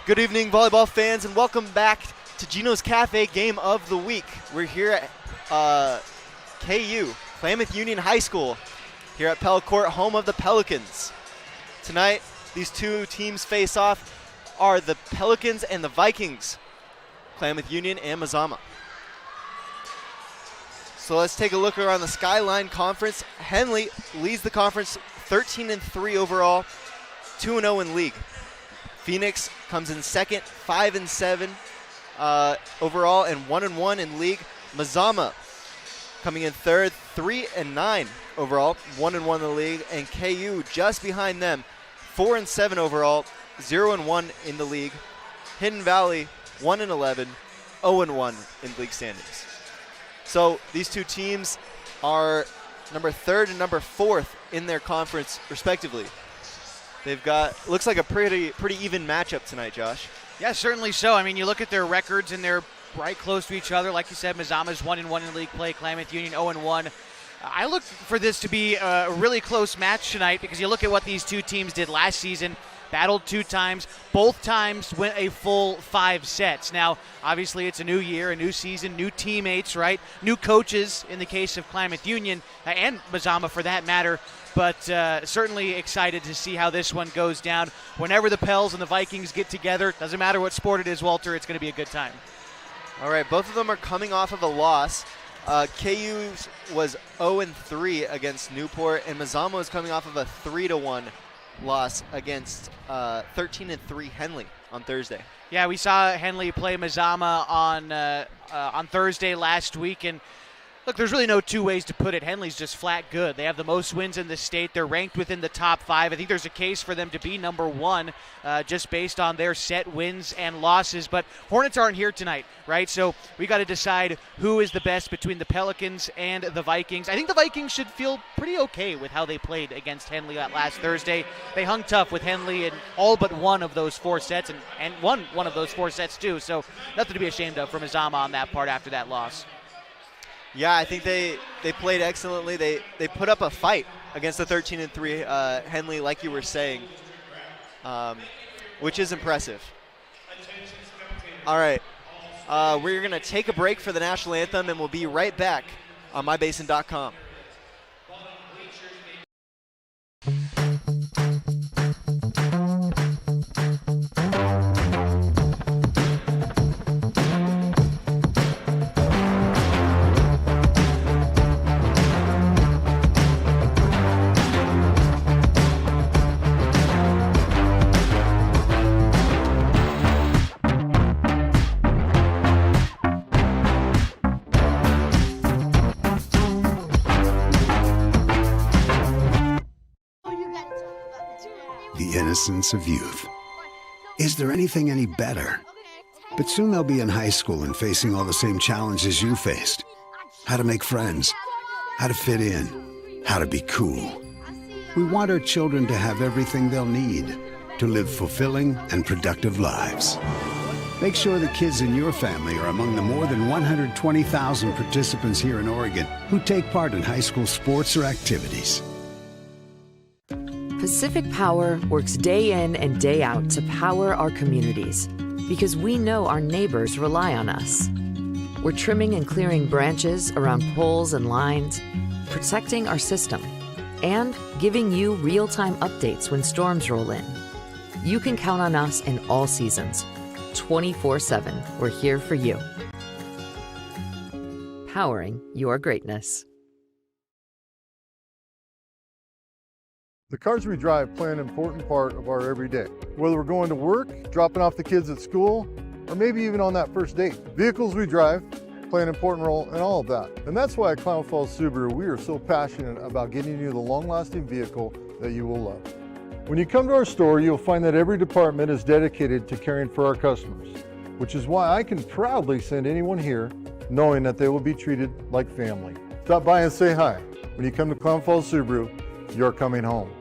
Good evening, volleyball fans, and welcome back to Gino's Cafe Game of the Week. We're here at KU, Klamath Union High School, here at Pel Court, home of the Pelicans. Tonight, these two teams face off are the Pelicans and the Vikings, Klamath Union and Mazama. So let's take a look around the Skyline Conference. Henley leads the conference 13-3 overall, 2-0 in league. Phoenix comes in second, 5-7 overall, and 1-1 in league. Mazama coming in third, 3-9 overall, 1-1 in the league, and KU just behind them, 4-7 overall, 0-1 in the league. Hidden Valley, 1-11, 0-1 in league standings. So these two teams are number third and number fourth in their conference, respectively. They've got, looks like a pretty even matchup tonight, Josh. Yeah, certainly so. I mean, you look at their records and they're right close to each other. Like you said, Mazama's 1-1 in league play, Klamath Union 0-1. I look for this to be a really close match tonight because you look at what these two teams did last season. Battled 2 times. Both times went a full 5 sets. Now, obviously, it's a new year, a new season, new teammates, right? New coaches in the case of Klamath Union and Mazama for that matter. But certainly excited to see how this one goes down. Whenever the Pels and the Vikings get together, doesn't matter what sport it is, Walter, it's going to be a good time. All right, both of them are coming off of a loss. KU was 0-3 against Newport, and Mazama is coming off of a 3-1 loss against 13-3 Henley on Thursday. Yeah, we saw Henley play Mazama on Thursday last week, and look, there's really no two ways to put it. Henley's just flat good. They have the most wins in the state. They're ranked within the top 5. I think there's a case for them to be number 1 just based on their set wins and losses. But Hornets aren't here tonight, right? So we got to decide who is the best between the Pelicans and the Vikings. I think the Vikings should feel pretty okay with how they played against Henley last Thursday. They hung tough with Henley in all but one of those 4 sets and won one of those 4 sets too. So nothing to be ashamed of for Mazama on that part after that loss. Yeah, I think they played excellently. They put up a fight against the 13-3 Henley, like you were saying, which is impressive. All right, we're going to take a break for the national anthem, and we'll be right back on mybasin.com. Innocence of youth. Is there anything any better? But soon they'll be in high school and facing all the same challenges you faced. How to make friends, how to fit in, how to be cool. We want our children to have everything they'll need to live fulfilling and productive lives. Make sure the kids in your family are among the more than 120,000 participants here in Oregon who take part in high school sports or activities. Pacific Power works day in and day out to power our communities because we know our neighbors rely on us. We're trimming and clearing branches around poles and lines, protecting our system, and giving you real-time updates when storms roll in. You can count on us in all seasons. 24/7, we're here for you. Powering your greatness. The cars we drive play an important part of our everyday. Whether we're going to work, dropping off the kids at school, or maybe even on that first date. Vehicles we drive play an important role in all of that. And that's why at Klamath Subaru, we are so passionate about getting you the long-lasting vehicle that you will love. When you come to our store, you'll find that every department is dedicated to caring for our customers, which is why I can proudly send anyone here knowing that they will be treated like family. Stop by and say hi. When you come to Klamath Subaru, you're coming home.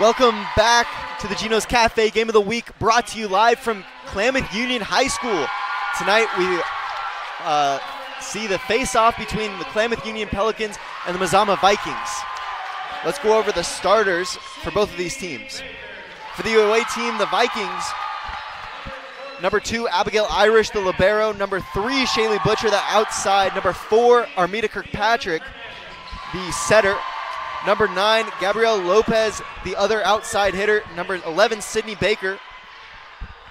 Welcome back to the Gino's Cafe Game of the Week, brought to you live from Klamath Union High School. Tonight we see the face-off between the Klamath Union Pelicans and the Mazama Vikings. Let's go over the starters for both of these teams. For the away team, the Vikings, number 2, Abigail Irish, the libero. Number 3, Shaylee Butcher, the outside. Number 4, Armida Kirkpatrick, the setter. Number 9, Gabrielle Lopez, the other outside hitter. Number 11, Sydney Baker,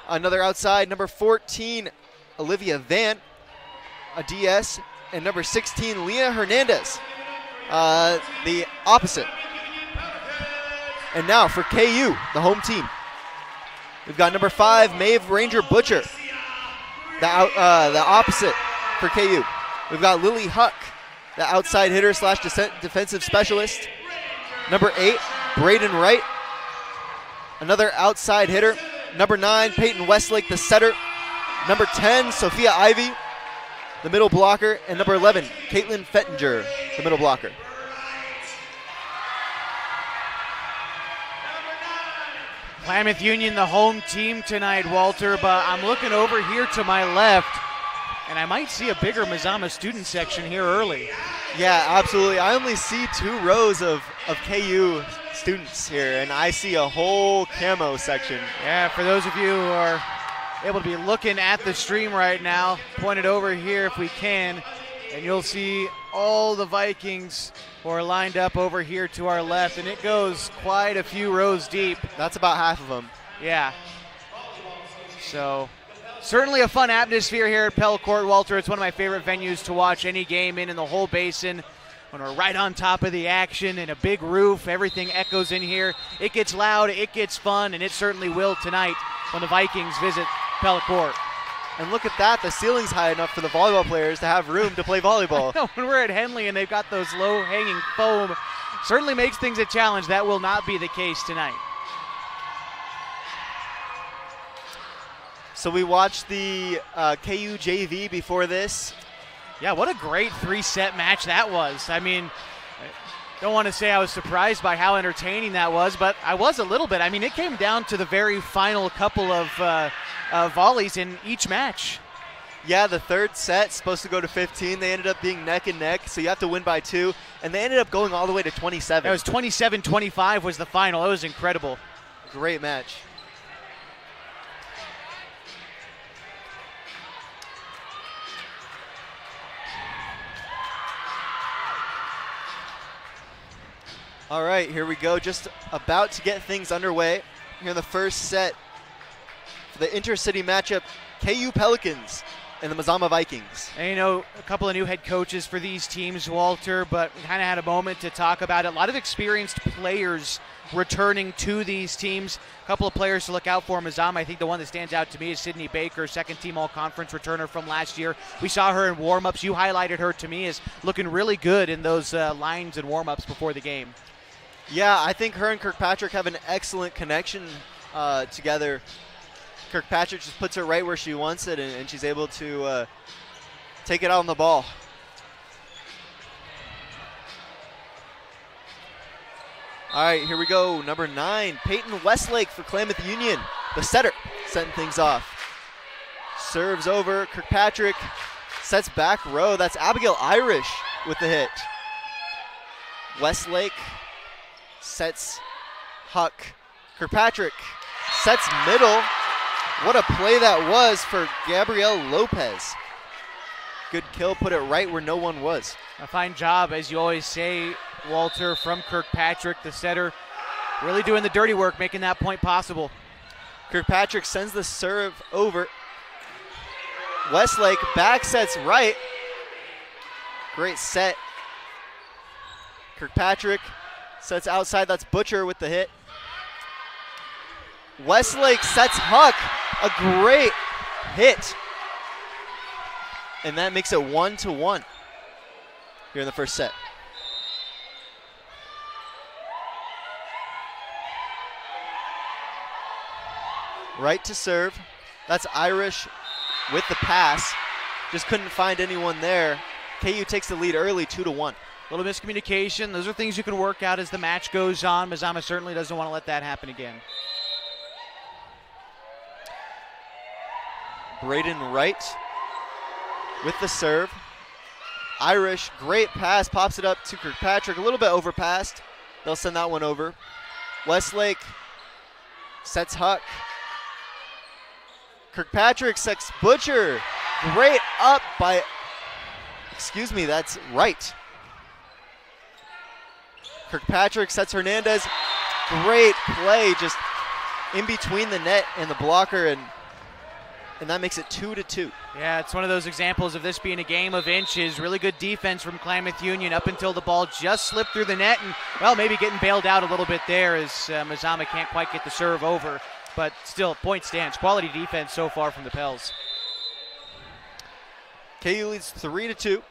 another outside. Number 14, Olivia Van, a DS. And number 16, Leah Hernandez, the opposite. And now for KU, the home team. We've got number 5, Maeve Ranger Butcher, the opposite for KU. We've got Lily Huck, the outside hitter / defensive specialist. Number 8, Braden Wright, another outside hitter. Number 9, Peyton Westlake, the setter. Number 10, Sophia Ivy, the middle blocker. And number 11, Caitlin Fettinger, the middle blocker. Klamath Union, the home team tonight, Walter, but I'm looking over here to my left, and I might see a bigger Mazama student section here early. Yeah, absolutely. I only see 2 rows of KU students here, and I see a whole camo section. Yeah, for those of you who are able to be looking at the stream right now, point it over here if we can, and you'll see all the Vikings who are lined up over here to our left, and it goes quite a few rows deep. That's about half of them. Yeah. So certainly a fun atmosphere here at Pell Court, Walter. It's one of my favorite venues to watch any game in the whole basin. When we're right on top of the action and a big roof, everything echoes in here. It gets loud, it gets fun, and it certainly will tonight when the Vikings visit Pell Court. And look at that, the ceiling's high enough for the volleyball players to have room to play volleyball. When we're at Henley and they've got those low-hanging foam, certainly makes things a challenge. That will not be the case tonight. So we watched the KU JV before this. Yeah, what a great 3-set match that was. I mean, I don't want to say I was surprised by how entertaining that was, but I was a little bit. I mean, it came down to the very final couple of volleys in each match. Yeah, the third set supposed to go to 15. They ended up being neck and neck, so you have to win by 2. And they ended up going all the way to 27. It was 27-25 was the final. It was incredible. Great match. All right, here we go. Just about to get things underway here in the first set for the intercity matchup, KU Pelicans and the Mazama Vikings. And, you know, a couple of new head coaches for these teams, Walter, but we kind of had a moment to talk about it. A lot of experienced players returning to these teams. A couple of players to look out for. Mazama, I think the one that stands out to me is Sydney Baker, second-team all-conference returner from last year. We saw her in warm-ups. You highlighted her to me as looking really good in those lines and warm-ups before the game. Yeah, I think her and Kirkpatrick have an excellent connection together. Kirkpatrick just puts her right where she wants it, and she's able to take it out on the ball. All right, here we go. Number 9, Peyton Westlake for Klamath Union, the setter, setting things off. Serves over, Kirkpatrick sets back row. That's Abigail Irish with the hit. Westlake sets Huck. Kirkpatrick sets middle. What a play that was for Gabrielle Lopez. Good kill, put it right where no one was. A fine job, as you always say, Walter, from Kirkpatrick, the setter, really doing the dirty work, making that point possible. Kirkpatrick sends the serve over. Westlake back sets right. Great set. Kirkpatrick sets outside, that's Butcher with the hit. Westlake sets Huck, a great hit. And that makes it 1-1 here in the first set. Right to serve, that's Irish with the pass. Just couldn't find anyone there. KU takes the lead early, 2-1. A little miscommunication. Those are things you can work out as the match goes on. Mazama certainly doesn't want to let that happen again. Braden Wright with the serve. Irish, great pass, pops it up to Kirkpatrick, a little bit overpassed. They'll send that one over. Westlake sets Huck. Kirkpatrick sets Butcher. Great up by, that's Wright. Kirkpatrick sets Hernandez. Great play, just in between the net and the blocker, and that makes it 2-2. Yeah, it's one of those examples of this being a game of inches. Really good defense from Klamath Union up until the ball just slipped through the net, and, well, maybe getting bailed out a little bit there as Mazama can't quite get the serve over. But still, point stands. Quality defense so far from the Pels. KU leads 3-2.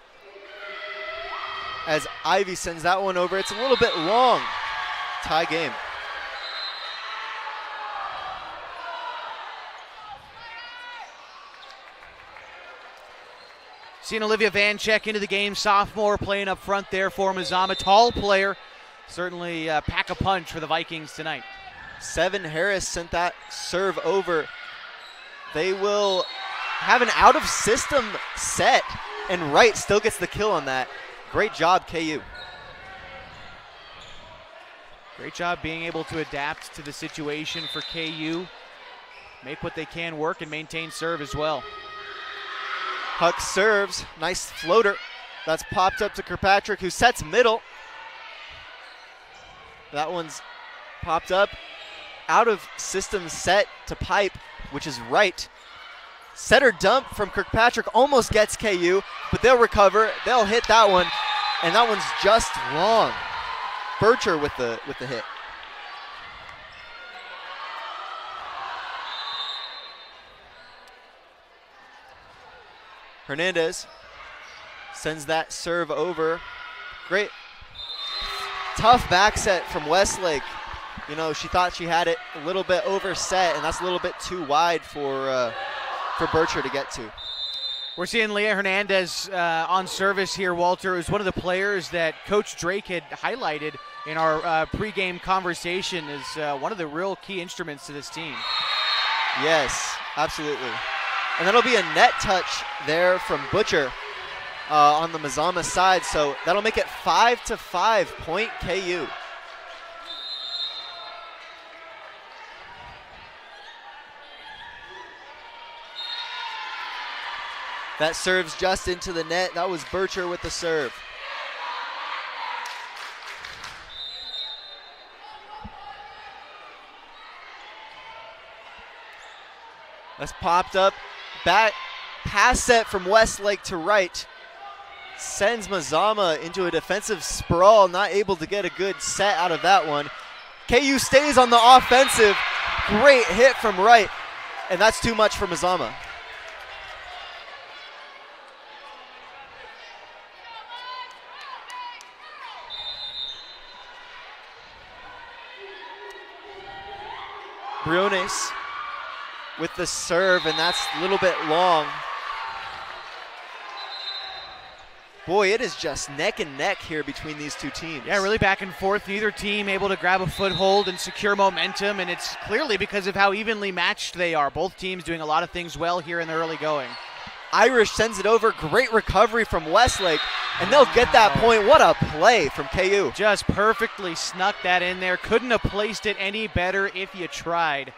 As Ivy sends that one over. It's a little bit long. Tie game. Seeing Olivia Vanchek into the game, sophomore, playing up front there for Mazama. Tall player. Certainly pack a punch for the Vikings tonight. Seven Harris sent that serve over. They will have an out-of-system set, and Wright still gets the kill on that. Great job, KU. Great job being able to adapt to the situation for KU. Make what they can work and maintain serve as well. Huck serves. Nice floater. That's popped up to Kirkpatrick, who sets middle. That one's popped up. Out of system set to pipe, which is Wright. Setter dump from Kirkpatrick almost gets KU, but they'll recover. They'll hit that one, and that one's just long. Bircher with the hit. Hernandez sends that serve over. Great. Tough back set from Westlake. You know, she thought she had it a little bit overset, and that's a little bit too wide for Bircher to get to. We're seeing Leah Hernandez on service here, Walter, who's one of the players that Coach Drake had highlighted in our pregame conversation as one of the real key instruments to this team. Yes, absolutely. And that'll be a net touch there from Butcher on the Mazama side, so that'll make it 5-5 point KU. That serves just into the net. That was Bircher with the serve. That's popped up. Back pass set from Westlake to Wright. Sends Mazama into a defensive sprawl. Not able to get a good set out of that one. KU stays on the offensive. Great hit from Wright. And that's too much for Mazama. Briones with the serve, and that's a little bit long. Boy, it is just neck and neck here between these two teams. Yeah, really back and forth. Neither team able to grab a foothold and secure momentum, and it's clearly because of how evenly matched they are. Both teams doing a lot of things well here in the early going. Irish sends it over. Great recovery from Westlake, and they'll get that point. What a play from KU. Just perfectly snuck that in there. Couldn't have placed it any better if you tried.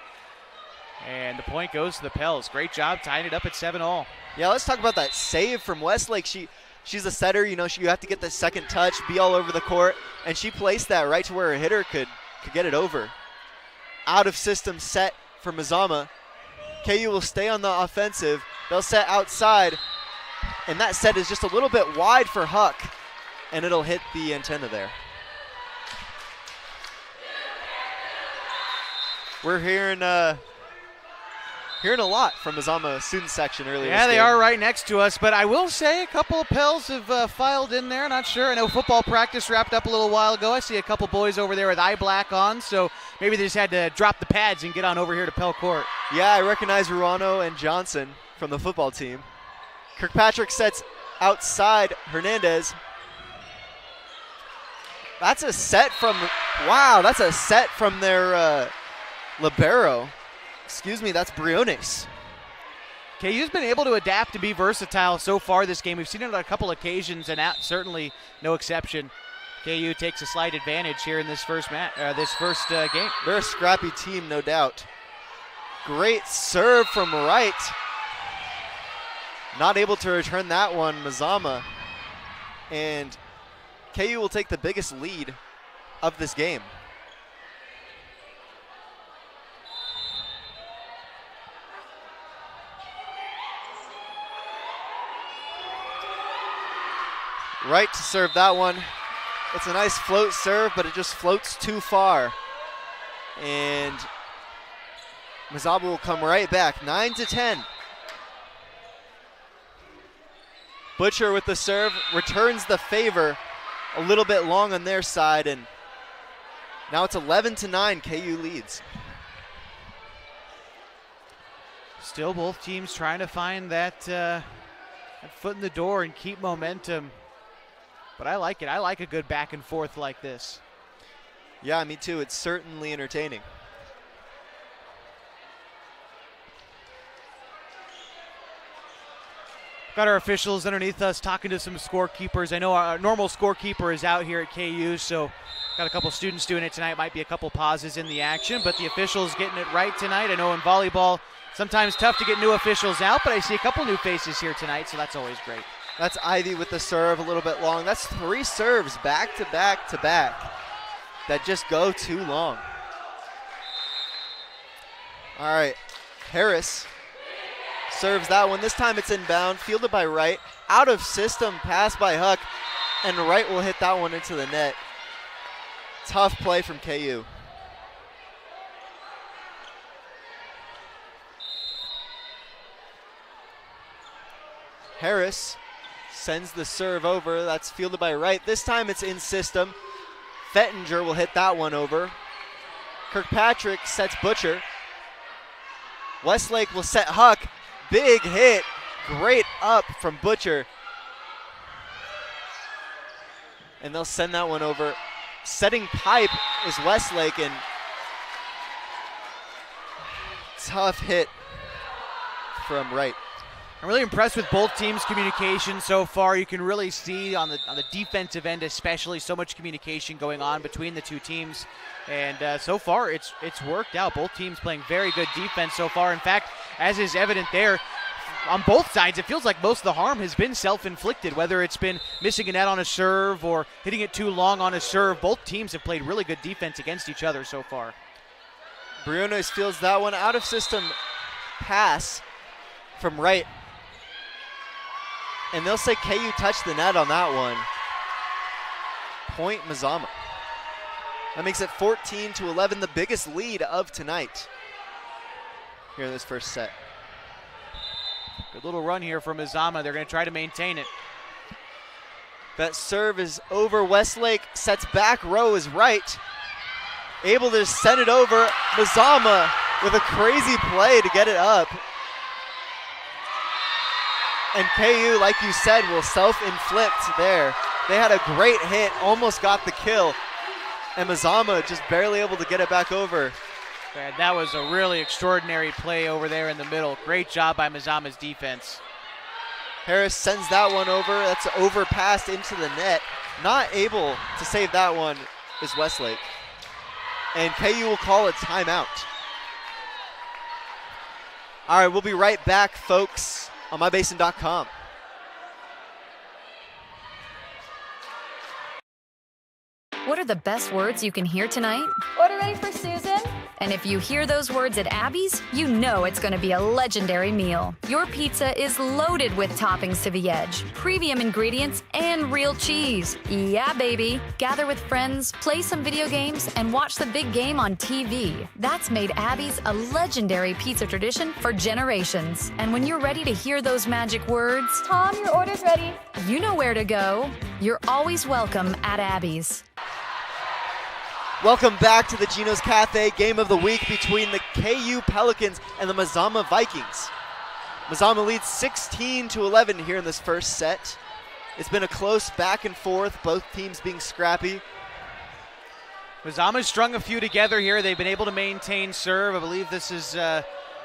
And the point goes to the Pels. Great job tying it up at 7-all. Yeah, let's talk about that save from Westlake. She's a setter. You know, you have to get the second touch, be all over the court, and she placed that right to where a hitter could get it over. Out of system set for Mazama. KU will stay on the offensive. They'll set outside, and that set is just a little bit wide for Huck, and it'll hit the antenna there. We're hearing a lot from Mazama student section earlier. Yeah, they are right next to us, but I will say a couple of Pels have filed in there. Not sure. I know football practice wrapped up a little while ago. I see a couple boys over there with eye black on, so maybe they just had to drop the pads and get on over here to Pell Court. Yeah, I recognize Ruano and Johnson from the football team. Kirkpatrick sets outside Hernandez. That's a set from, wow, that's a set from their libero. Excuse me, that's Briones. KU's been able to adapt and be versatile so far this game. We've seen it on a couple occasions, and certainly no exception. KU takes a slight advantage here in this first game. They're a scrappy team, no doubt. Great serve from Wright. Not able to return that one, Mazama. And KU will take the biggest lead of this game. Wright to serve that one. It's a nice float serve, but it just floats too far. And Mazama will come right back, 9-10. Butcher with the serve, returns the favor, a little bit long on their side, and now it's 11-9, KU leads. Still both teams trying to find that foot in the door and keep momentum. But I like it. I like a good back and forth like this. Yeah, me too. It's certainly entertaining. Got our officials underneath us talking to some scorekeepers. I know our normal scorekeeper is out here at KU, so got a couple students doing it tonight. Might be a couple pauses in the action, but the officials getting it right tonight. I know in volleyball, sometimes tough to get new officials out, but I see a couple new faces here tonight, so that's always great. That's Ivy with the serve, a little bit long. That's 3 serves back to back to back that just go too long. All right, Harris serves that one. This time it's inbound, fielded by Wright. Out of system, pass by Huck, and Wright will hit that one into the net. Tough play from KU. Harris sends the serve over. That's fielded by Wright. This time it's in system. Fettinger will hit that one over. Kirkpatrick sets Butcher. Westlake will set Huck. Big hit. Great up from Butcher. And they'll send that one over. Setting pipe is Westlake, and tough hit from Wright. I'm really impressed with both teams' communication so far. You can really see on the defensive end especially so much communication going on between the two teams. And so far it's worked out. Both teams playing very good defense so far. In fact, as is evident there, on both sides, it feels like most of the harm has been self-inflicted, whether it's been missing a net on a serve or hitting it too long on a serve. Both teams have played really good defense against each other so far. Briones fields that one. Out of system pass from Wright. And they'll say KU touched the net on that one. Point Mazama. That makes it 14-11, the biggest lead of tonight here in this first set. Good little run here from Mazama. They're going to try to maintain it. That serve is over. Westlake sets back row is Wright. Able to send it over. Mazama with a crazy play to get it up. And KU, like you said, will self-inflict there. They had a great hit, almost got the kill. And Mazama just barely able to get it back over. Man, that was a really extraordinary play over there in the middle. Great job by Mazama's defense. Harris sends that one over. That's overpassed into the net. Not able to save that one is Westlake. And KU will call a timeout. All right, we'll be right back, folks, on mybasin.com. What are the best words you can hear tonight? Order ready for Susan? And if you hear those words at Abby's, you know it's going to be a legendary meal. Your pizza is loaded with toppings to the edge, premium ingredients, and real cheese. Yeah, baby. Gather with friends, play some video games, and watch the big game on TV. That's made Abby's a legendary pizza tradition for generations. And when you're ready to hear those magic words, Tom, your order's ready. you know where to go. You're always welcome at Abby's. Welcome back to the Gino's Cafe game of the week between the KU Pelicans and the Mazama Vikings. Mazama leads 16-11 here in this first set. It's been a close back and forth, both teams being scrappy. Mazama's strung a few together here. They've been able to maintain serve. I believe this is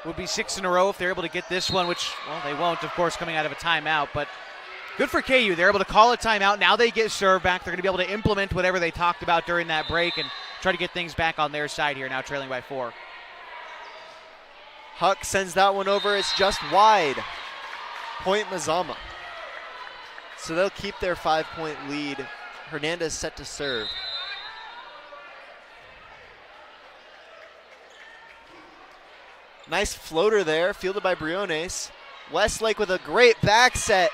would be 6 in a row if they're able to get this one, which, well, they won't, of course, coming out of a timeout. But good for KU. They're able to call a timeout. Now they get serve back. They're going to be able to implement whatever they talked about during that break and try to get things back on their side here, now trailing by 4. Huck sends that one over. It's just wide. Point Mazama. So they'll keep their 5-point lead. Hernandez set to serve. Nice floater there, fielded by Briones. Westlake with a great back set.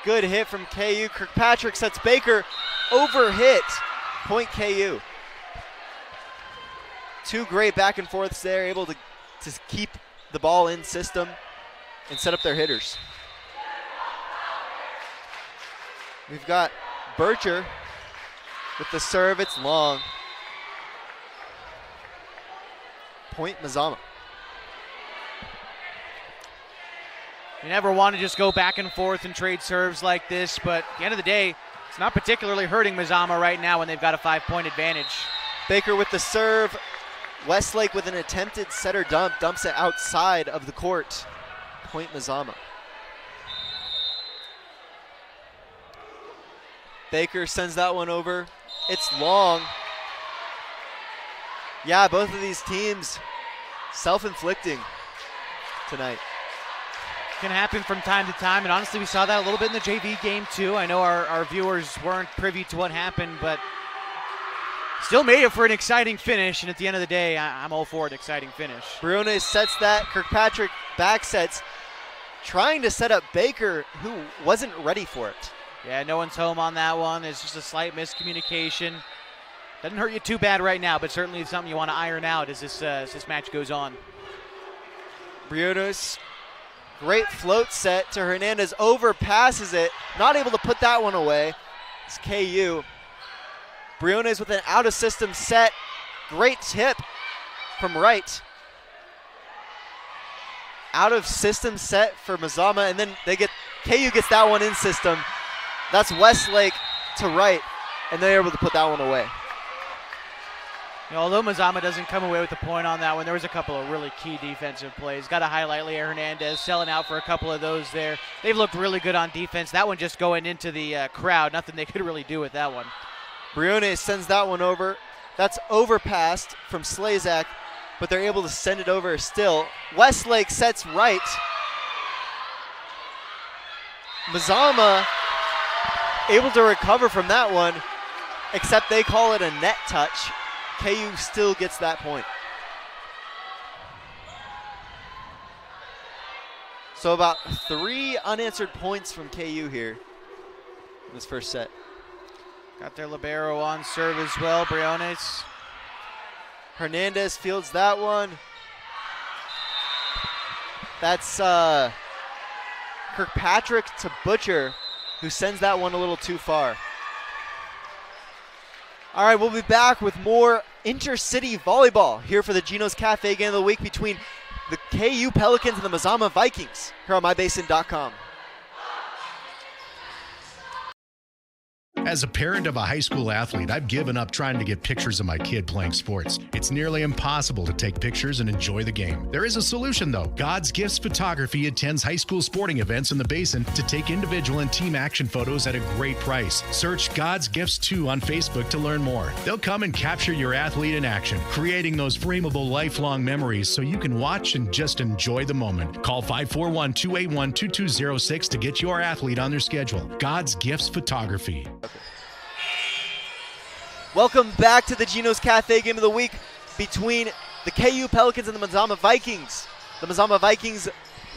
Good hit from KU. Kirkpatrick sets Baker. Overhit. Point KU. 2 great back and forths there, able to keep the ball in system and set up their hitters. We've got Bircher with the serve. It's long. Point Mazama. You never want to just go back and forth and trade serves like this, but at the end of the day, it's not particularly hurting Mazama right now when they've got a 5-point advantage. Baker with the serve. Westlake with an attempted setter dump, dumps it outside of the court. Point Mazama. Baker sends that one over. It's long. Yeah, both of these teams self-inflicting tonight. Can happen from time to time, and honestly, we saw that a little bit in the JV game too. I know our viewers weren't privy to what happened, but still made it for an exciting finish, and at the end of the day, I'm all for an exciting finish. Briones sets that. Kirkpatrick back sets, trying to set up Baker, who wasn't ready for it. Yeah, no one's home on that one. It's just a slight miscommunication. Doesn't hurt you too bad right now, but certainly it's something you want to iron out as this match goes on. Briones, great float set to Hernandez, overpasses it, not able to put that one away. It's KU. Briones with an out-of-system set. Great tip from right. Out-of-system set for Mazama, and then KU gets that one in system. That's Westlake to right, and they're able to put that one away. You know, although Mazama doesn't come away with a point on that one, there was a couple of really key defensive plays. Got to highlight Leo Hernandez selling out for a couple of those there. They've looked really good on defense. That one just going into the crowd. Nothing they could really do with that one. Briones sends that one over. That's overpassed from Slazak, but they're able to send it over still. Westlake sets right. Mazama able to recover from that one, except they call it a net touch. KU still gets that point. So about 3 unanswered points from KU here in this first set. Got their libero on serve as well, Briones. Hernandez fields that one. That's Kirkpatrick to Butcher, who sends that one a little too far. All right, we'll be back with more intercity volleyball here for the Gino's Cafe game of the week between the KU Pelicans and the Mazama Vikings here on mybasin.com. As a parent of a high school athlete, I've given up trying to get pictures of my kid playing sports. It's nearly impossible to take pictures and enjoy the game. There is a solution, though. God's Gifts Photography attends high school sporting events in the Basin to take individual and team action photos at a great price. Search God's Gifts 2 on Facebook to learn more. They'll come and capture your athlete in action, creating those frameable lifelong memories so you can watch and just enjoy the moment. Call 541-281-2206 to get your athlete on their schedule. God's Gifts Photography. Welcome back to the Gino's Cafe game of the week between the KU Pelicans and the Mazama Vikings. The Mazama Vikings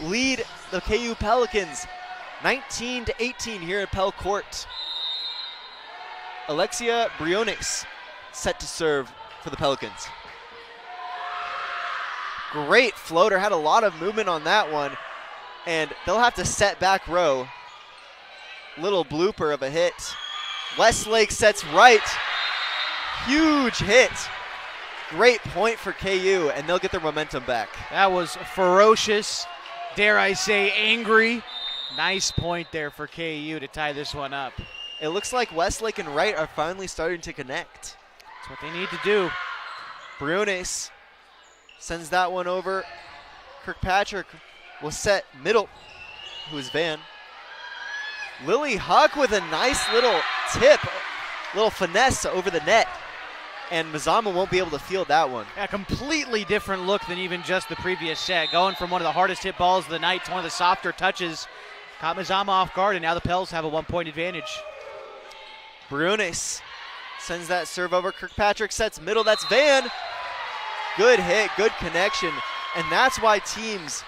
lead the KU Pelicans 19-18 here at Pell Court. Alexia Briones set to serve for the Pelicans. Great floater, had a lot of movement on that one, and they'll have to set back row. Little blooper of a hit. Westlake sets right. Huge hit. Great point for KU, and they'll get their momentum back. That was ferocious, dare I say angry. Nice point there for KU to tie this one up. It looks like Westlake and Wright are finally starting to connect. That's what they need to do. Briones sends that one over. Kirkpatrick will set middle, who is Van. Lily Huck with a nice little tip, little finesse over the net. And Mazama won't be able to field that one. A completely different look than even just the previous set. Going from one of the hardest hit balls of the night to one of the softer touches. Caught Mazama off guard, and now the Pels have a 1-point advantage. Briones sends that serve over. Kirkpatrick sets middle. That's Van. Good hit, good connection. And that's why teams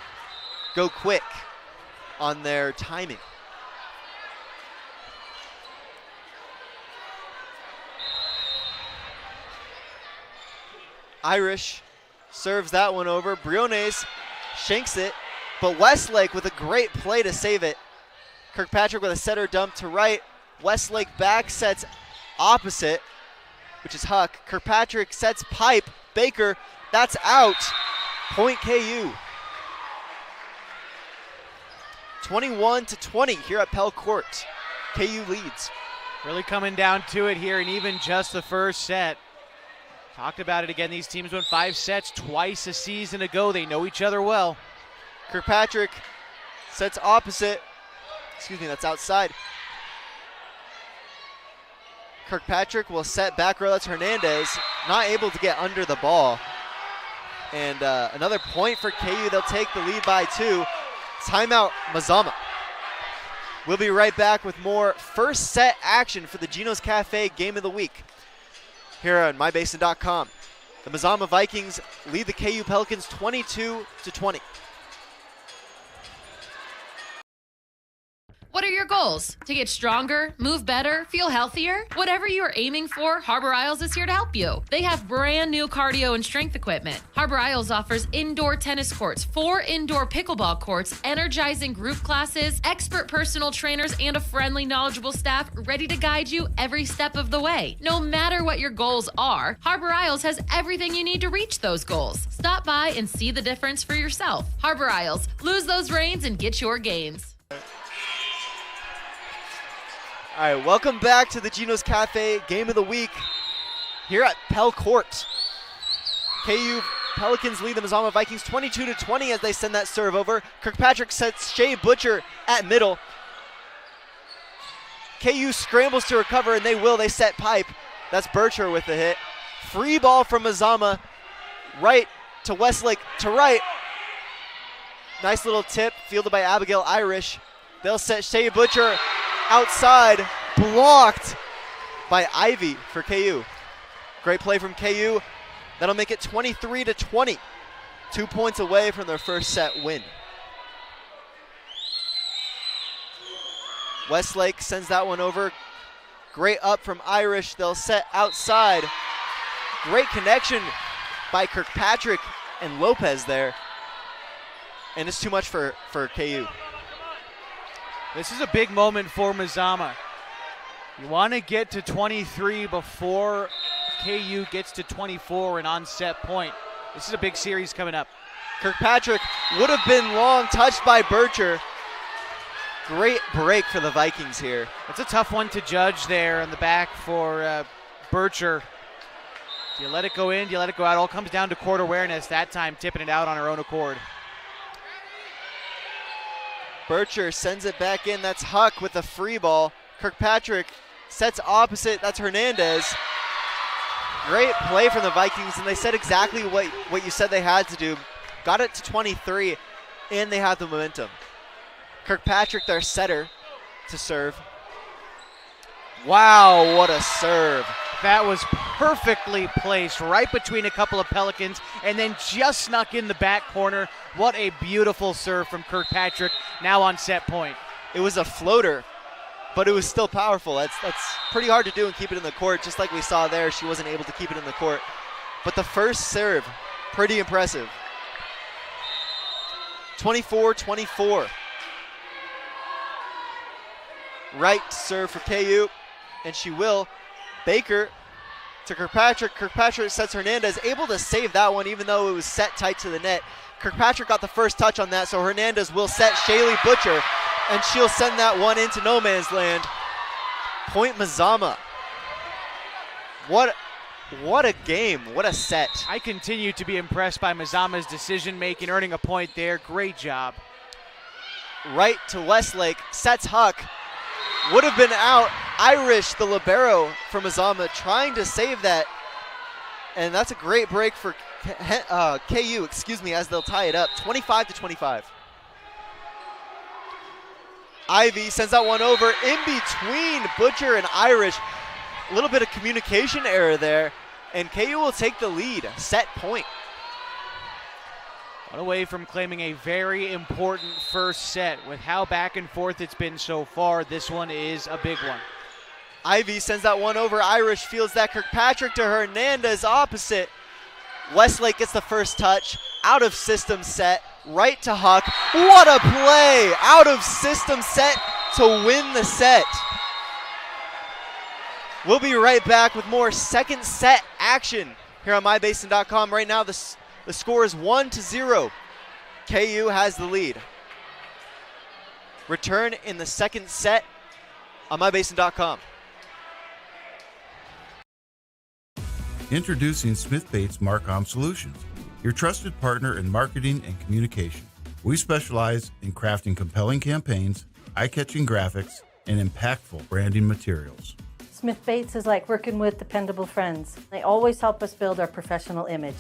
go quick on their timing. Irish serves that one over. Briones shanks it, but Westlake with a great play to save it. Kirkpatrick with a setter dump to right. Westlake back sets opposite, which is Huck. Kirkpatrick sets pipe. Baker, that's out. Point KU. 21-20 here at Pell Court. KU leads. Really coming down to it here, and even just the first set. Talked about it again. These teams won 5 sets twice a season ago. They know each other well. Kirkpatrick sets opposite. Excuse me, that's outside. Kirkpatrick will set back row. That's Hernandez. Not able to get under the ball. And another point for KU. They'll take the lead by 2. Timeout, Mazama. We'll be right back with more first set action for the Gino's Cafe Game of the Week here on mybasin.com. The Mazama Vikings lead the KU Pelicans 22-20. What are your goals? To get stronger, move better, feel healthier? Whatever you are aiming for, Harbor Isles is here to help you. They have brand new cardio and strength equipment. Harbor Isles offers indoor tennis courts, 4 indoor pickleball courts, energizing group classes, expert personal trainers, and a friendly, knowledgeable staff ready to guide you every step of the way. No matter what your goals are, Harbor Isles has everything you need to reach those goals. Stop by and see the difference for yourself. Harbor Isles, lose those reins and get your gains. All right, welcome back to the Gino's Cafe Game of the Week here at Pell Court. KU Pelicans lead the Mazama Vikings 22-20 as they send that serve over. Kirkpatrick sets Shea Butcher at middle. KU scrambles to recover, and they will. They set pipe. That's Butcher with the hit. Free ball from Mazama. Right to Westlake to right. Nice little tip fielded by Abigail Irish. They'll set Shea Butcher outside, blocked by Ivy for KU. Great play from KU. That'll make it 23-20. 2 points away from their first set win. Westlake sends that one over. Great up from Irish. They'll set outside. Great connection by Kirkpatrick and Lopez there. And it's too much for KU. This is a big moment for Mazama. You want to get to 23 before KU gets to 24 and on set point. This is a big series coming up. Kirkpatrick would have been long, touched by Butcher. Great break for the Vikings here. It's a tough one to judge there in the back for Butcher. Do you let it go in? Do you let it go out? All comes down to court awareness. That time tipping it out on her own accord. Butcher sends it back in. That's Huck with a free ball. Kirkpatrick sets opposite. That's Hernandez. Great play from the Vikings, and they said exactly what you said they had to do. Got it to 23, and they have the momentum. Kirkpatrick, their setter, to serve. Wow, what a serve. That was perfectly placed right between a couple of Pelicans and then just snuck in the back corner. What a beautiful serve from Kirkpatrick, now on set point. It was a floater, but it was still powerful. That's pretty hard to do and keep it in the court. Just like we saw there, she wasn't able to keep it in the court. But the first serve, pretty impressive. 24-24. Right serve for KU, and she will. Baker to Kirkpatrick. Kirkpatrick sets Hernandez, able to save that one even though it was set tight to the net. Kirkpatrick got the first touch on that, so Hernandez will set Shaylee Butcher, and she'll send that one into no man's land. Point Mazama. What What a game. What a set. I continue to be impressed by Mazama's decision making, earning a point there. Great job. Right to Westlake. Sets Huck. Would have been out. Irish, the libero for Mazama, trying to save that. And that's a great break for KU, as they'll tie it up, 25-25. Ivy sends that one over in between Butcher and Irish. A little bit of communication error there, and KU will take the lead. Set point. One away from claiming a very important first set. With how back and forth it's been so far, this one is a big one. Ivy sends that one over. Irish fields that. Kirkpatrick to Hernandez opposite. Westlake gets the first touch. Out of system set. Right to Huck. What a play! Out of system set to win the set. We'll be right back with more second set action here on MyBasin.com. Right now, the score is 1-0. KU has the lead. Return in the second set on MyBasin.com. Introducing Smith Bates Marcom Solutions, your trusted partner in marketing and communication. We specialize in crafting compelling campaigns, eye-catching graphics, and impactful branding materials. Smith Bates is like working with dependable friends. They always help us build our professional image.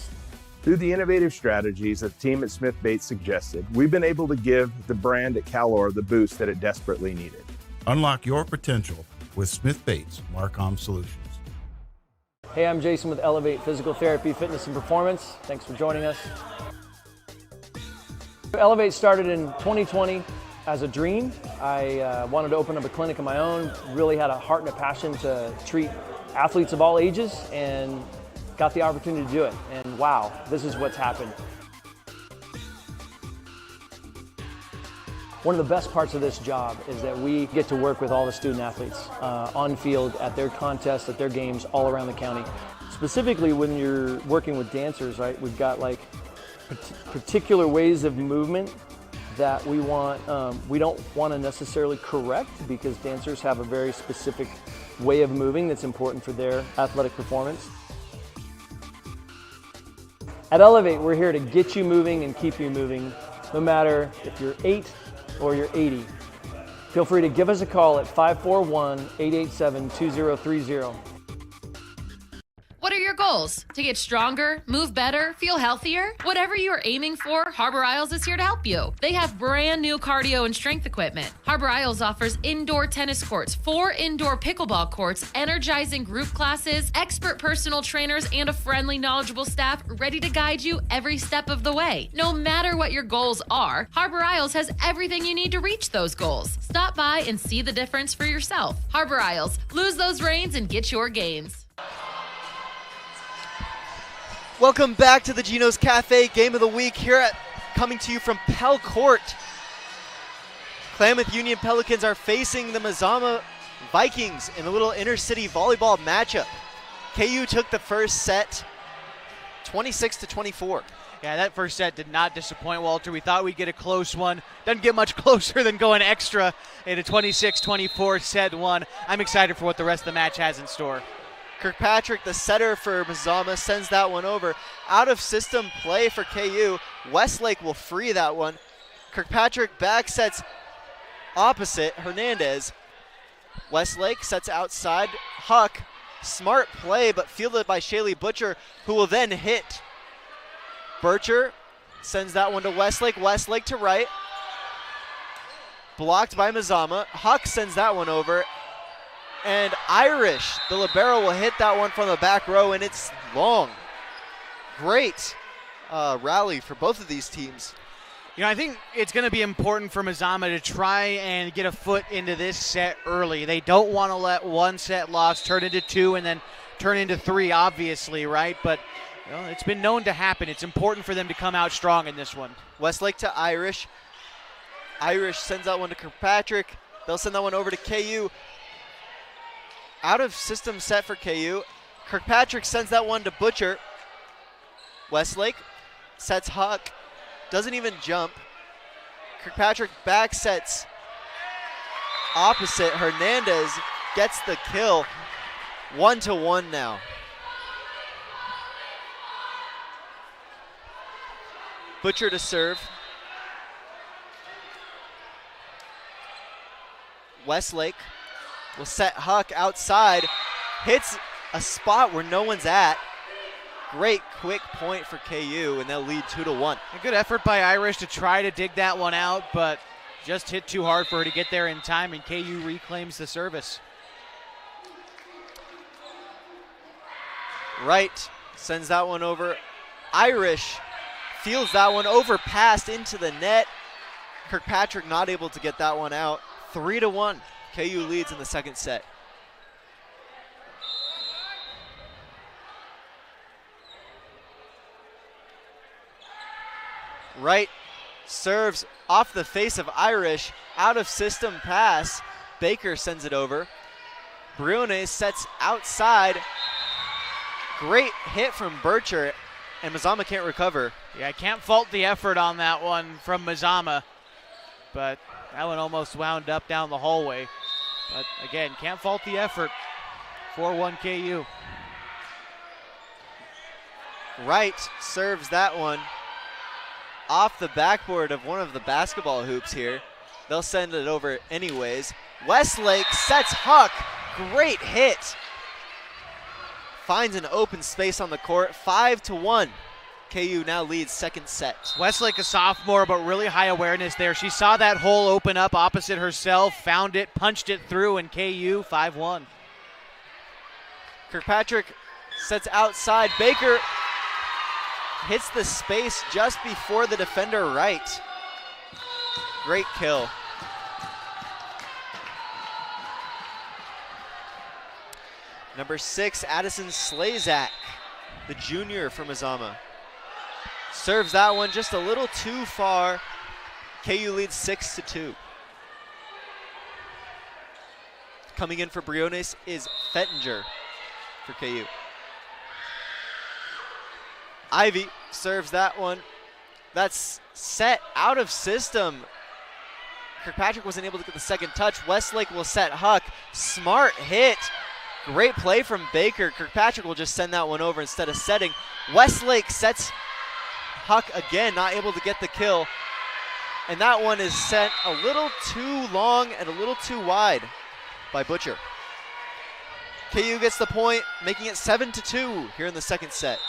Through the innovative strategies that the team at Smith Bates suggested, we've been able to give the brand at Calor the boost that it desperately needed. Unlock your potential with Smith Bates Marcom Solutions. Hey, I'm Jason with Elevate Physical Therapy, Fitness, and Performance. Thanks for joining us. Elevate started in 2020 as a dream. I wanted to open up a clinic of my own, really had a heart and a passion to treat athletes of all ages, and got the opportunity to do it. And wow, this is what's happened. One of the best parts of this job is that we get to work with all the student athletes on field, at their contests, at their games, all around the county. Specifically when you're working with dancers, right? We've got like particular ways of movement that we don't want to necessarily correct, because dancers have a very specific way of moving that's important for their athletic performance. At Elevate, we're here to get you moving and keep you moving, no matter if you're 8 or you're 80. Feel free to give us a call at 541-887-2030. What are your goals? To get stronger, move better, feel healthier? Whatever you are aiming for, Harbor Isles is here to help you. They have brand new cardio and strength equipment. Harbor Isles offers indoor tennis courts, 4 indoor pickleball courts, energizing group classes, expert personal trainers, and a friendly, knowledgeable staff ready to guide you every step of the way. No matter what your goals are, Harbor Isles has everything you need to reach those goals. Stop by and see the difference for yourself. Harbor Isles, lose those reins and get your gains. Welcome back to the Gino's Cafe Game of the Week coming to you from Pell Court. Klamath Union Pelicans are facing the Mazama Vikings in a little inter-city volleyball matchup. KU took the first set 26-24. Yeah, that first set did not disappoint, Walter. We thought we'd get a close one. Doesn't get much closer than going extra in a 26-24 set one. I'm excited for what the rest of the match has in store. Kirkpatrick, the setter for Mazama, sends that one over. Out of system play for KU. Westlake will free that one. Kirkpatrick back sets opposite Hernandez. Westlake sets outside Huck. Smart play, but fielded by Shaylee Butcher, who will then hit. Butcher sends that one to Westlake. Westlake to right. Blocked by Mazama. Huck sends that one over. And Irish, the libero, will hit that one from the back row, and it's long. Great rally for both of these teams. You know, I think it's going to be important for Mazama to try and get a foot into this set early. They don't want to let one set loss turn into 2 and then turn into 3, obviously, right? But you know, it's been known to happen. It's important for them to come out strong in this one. Westlake to Irish. Irish sends that one to Kirkpatrick. They'll send that one over to KU. Out of system set for KU. Kirkpatrick sends that one to Butcher. Westlake sets Huck. Doesn't even jump. Kirkpatrick back sets opposite. Hernandez gets the kill. 1-1 now. Butcher to serve. Westlake will set Huck outside. Hits a spot where no one's at. Great quick point for KU, and they'll lead 2-1. A good effort by Irish to try to dig that one out, but just hit too hard for her to get there in time, and KU reclaims the service. Wright sends that one over. Irish fields that one over, passed into the net. Kirkpatrick not able to get that one out. 3-1. KU leads in the second set. Wright serves off the face of Irish. Out of system pass. Baker sends it over. Briones sets outside. Great hit from Bircher, and Mazama can't recover. Yeah, I can't fault the effort on that one from Mazama, but that one almost wound up down the hallway. But again, can't fault the effort. 4-1 KU. Wright serves that one off the backboard of one of the basketball hoops here. They'll send it over anyways. Westlake sets Huck. Great hit. Finds an open space on the court. 5-1. KU now leads second set. Westlake, a sophomore, but really high awareness there. She saw that hole open up opposite herself, found it, punched it through, and KU 5-1. Kirkpatrick sets outside. Baker hits the space just before the defender Wright. Great kill. Number 6, Addison Slazak, the junior from Mazama. Serves that one just a little too far. KU leads 6-2. Coming in for Briones is Fettinger for KU. Ivy serves that one. That's set out of system. Kirkpatrick wasn't able to get the second touch. Westlake will set Huck. Smart hit. Great play from Baker. Kirkpatrick will just send that one over instead of setting. Westlake sets Huck again, not able to get the kill. And that one is sent a little too long and a little too wide by Butcher. KU gets the point, making it 7-2 here in the second set.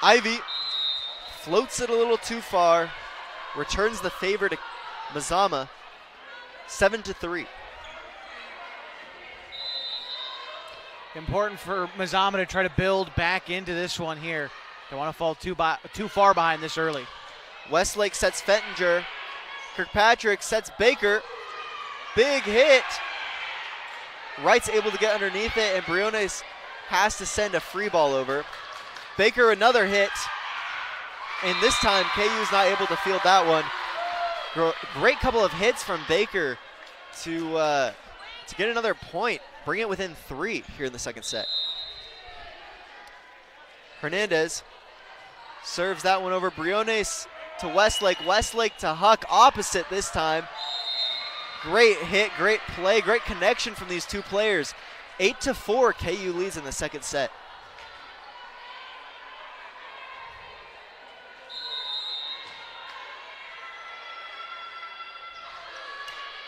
Ivy floats it a little too far, returns the favor to Mazama. 7-3. Important for Mazama to try to build back into this one here. Don't want to fall too far behind this early. Westlake sets Fettinger. Kirkpatrick sets Baker. Big hit. Wright's able to get underneath it, and Briones has to send a free ball over. Baker another hit, and this time KU's not able to field that one. Great couple of hits from Baker to get another point. Bring it within 3 here in the second set. Hernandez serves that one over. Briones to Westlake. Westlake to Huck. Opposite this time. Great hit, great play, great connection from these two players. 8-4, KU leads in the second set.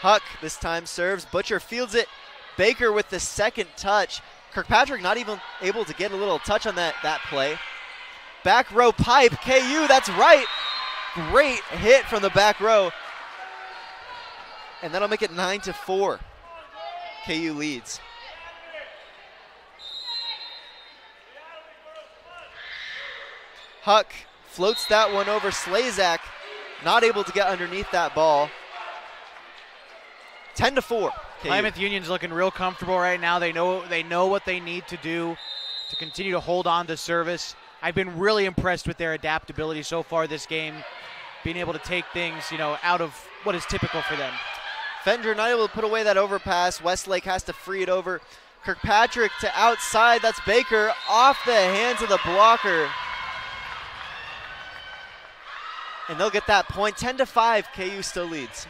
Huck this time serves. Butcher fields it. Baker with the second touch. Kirkpatrick not even able to get a little touch on that play. Back row pipe. KU, that's right. Great hit from the back row. And that'll make it 9-4. KU leads. Huck floats that one over. Slazak not able to get underneath that ball. 10-4. Klamath Union's looking real comfortable right now. They know what they need to do to continue to hold on to service. I've been really impressed with their adaptability so far this game, being able to take things, out of what is typical for them. Fender not able to put away that overpass. Westlake has to free it over. Kirkpatrick to outside. That's Baker off the hands of the blocker. And they'll get that point. 10-5. KU still leads.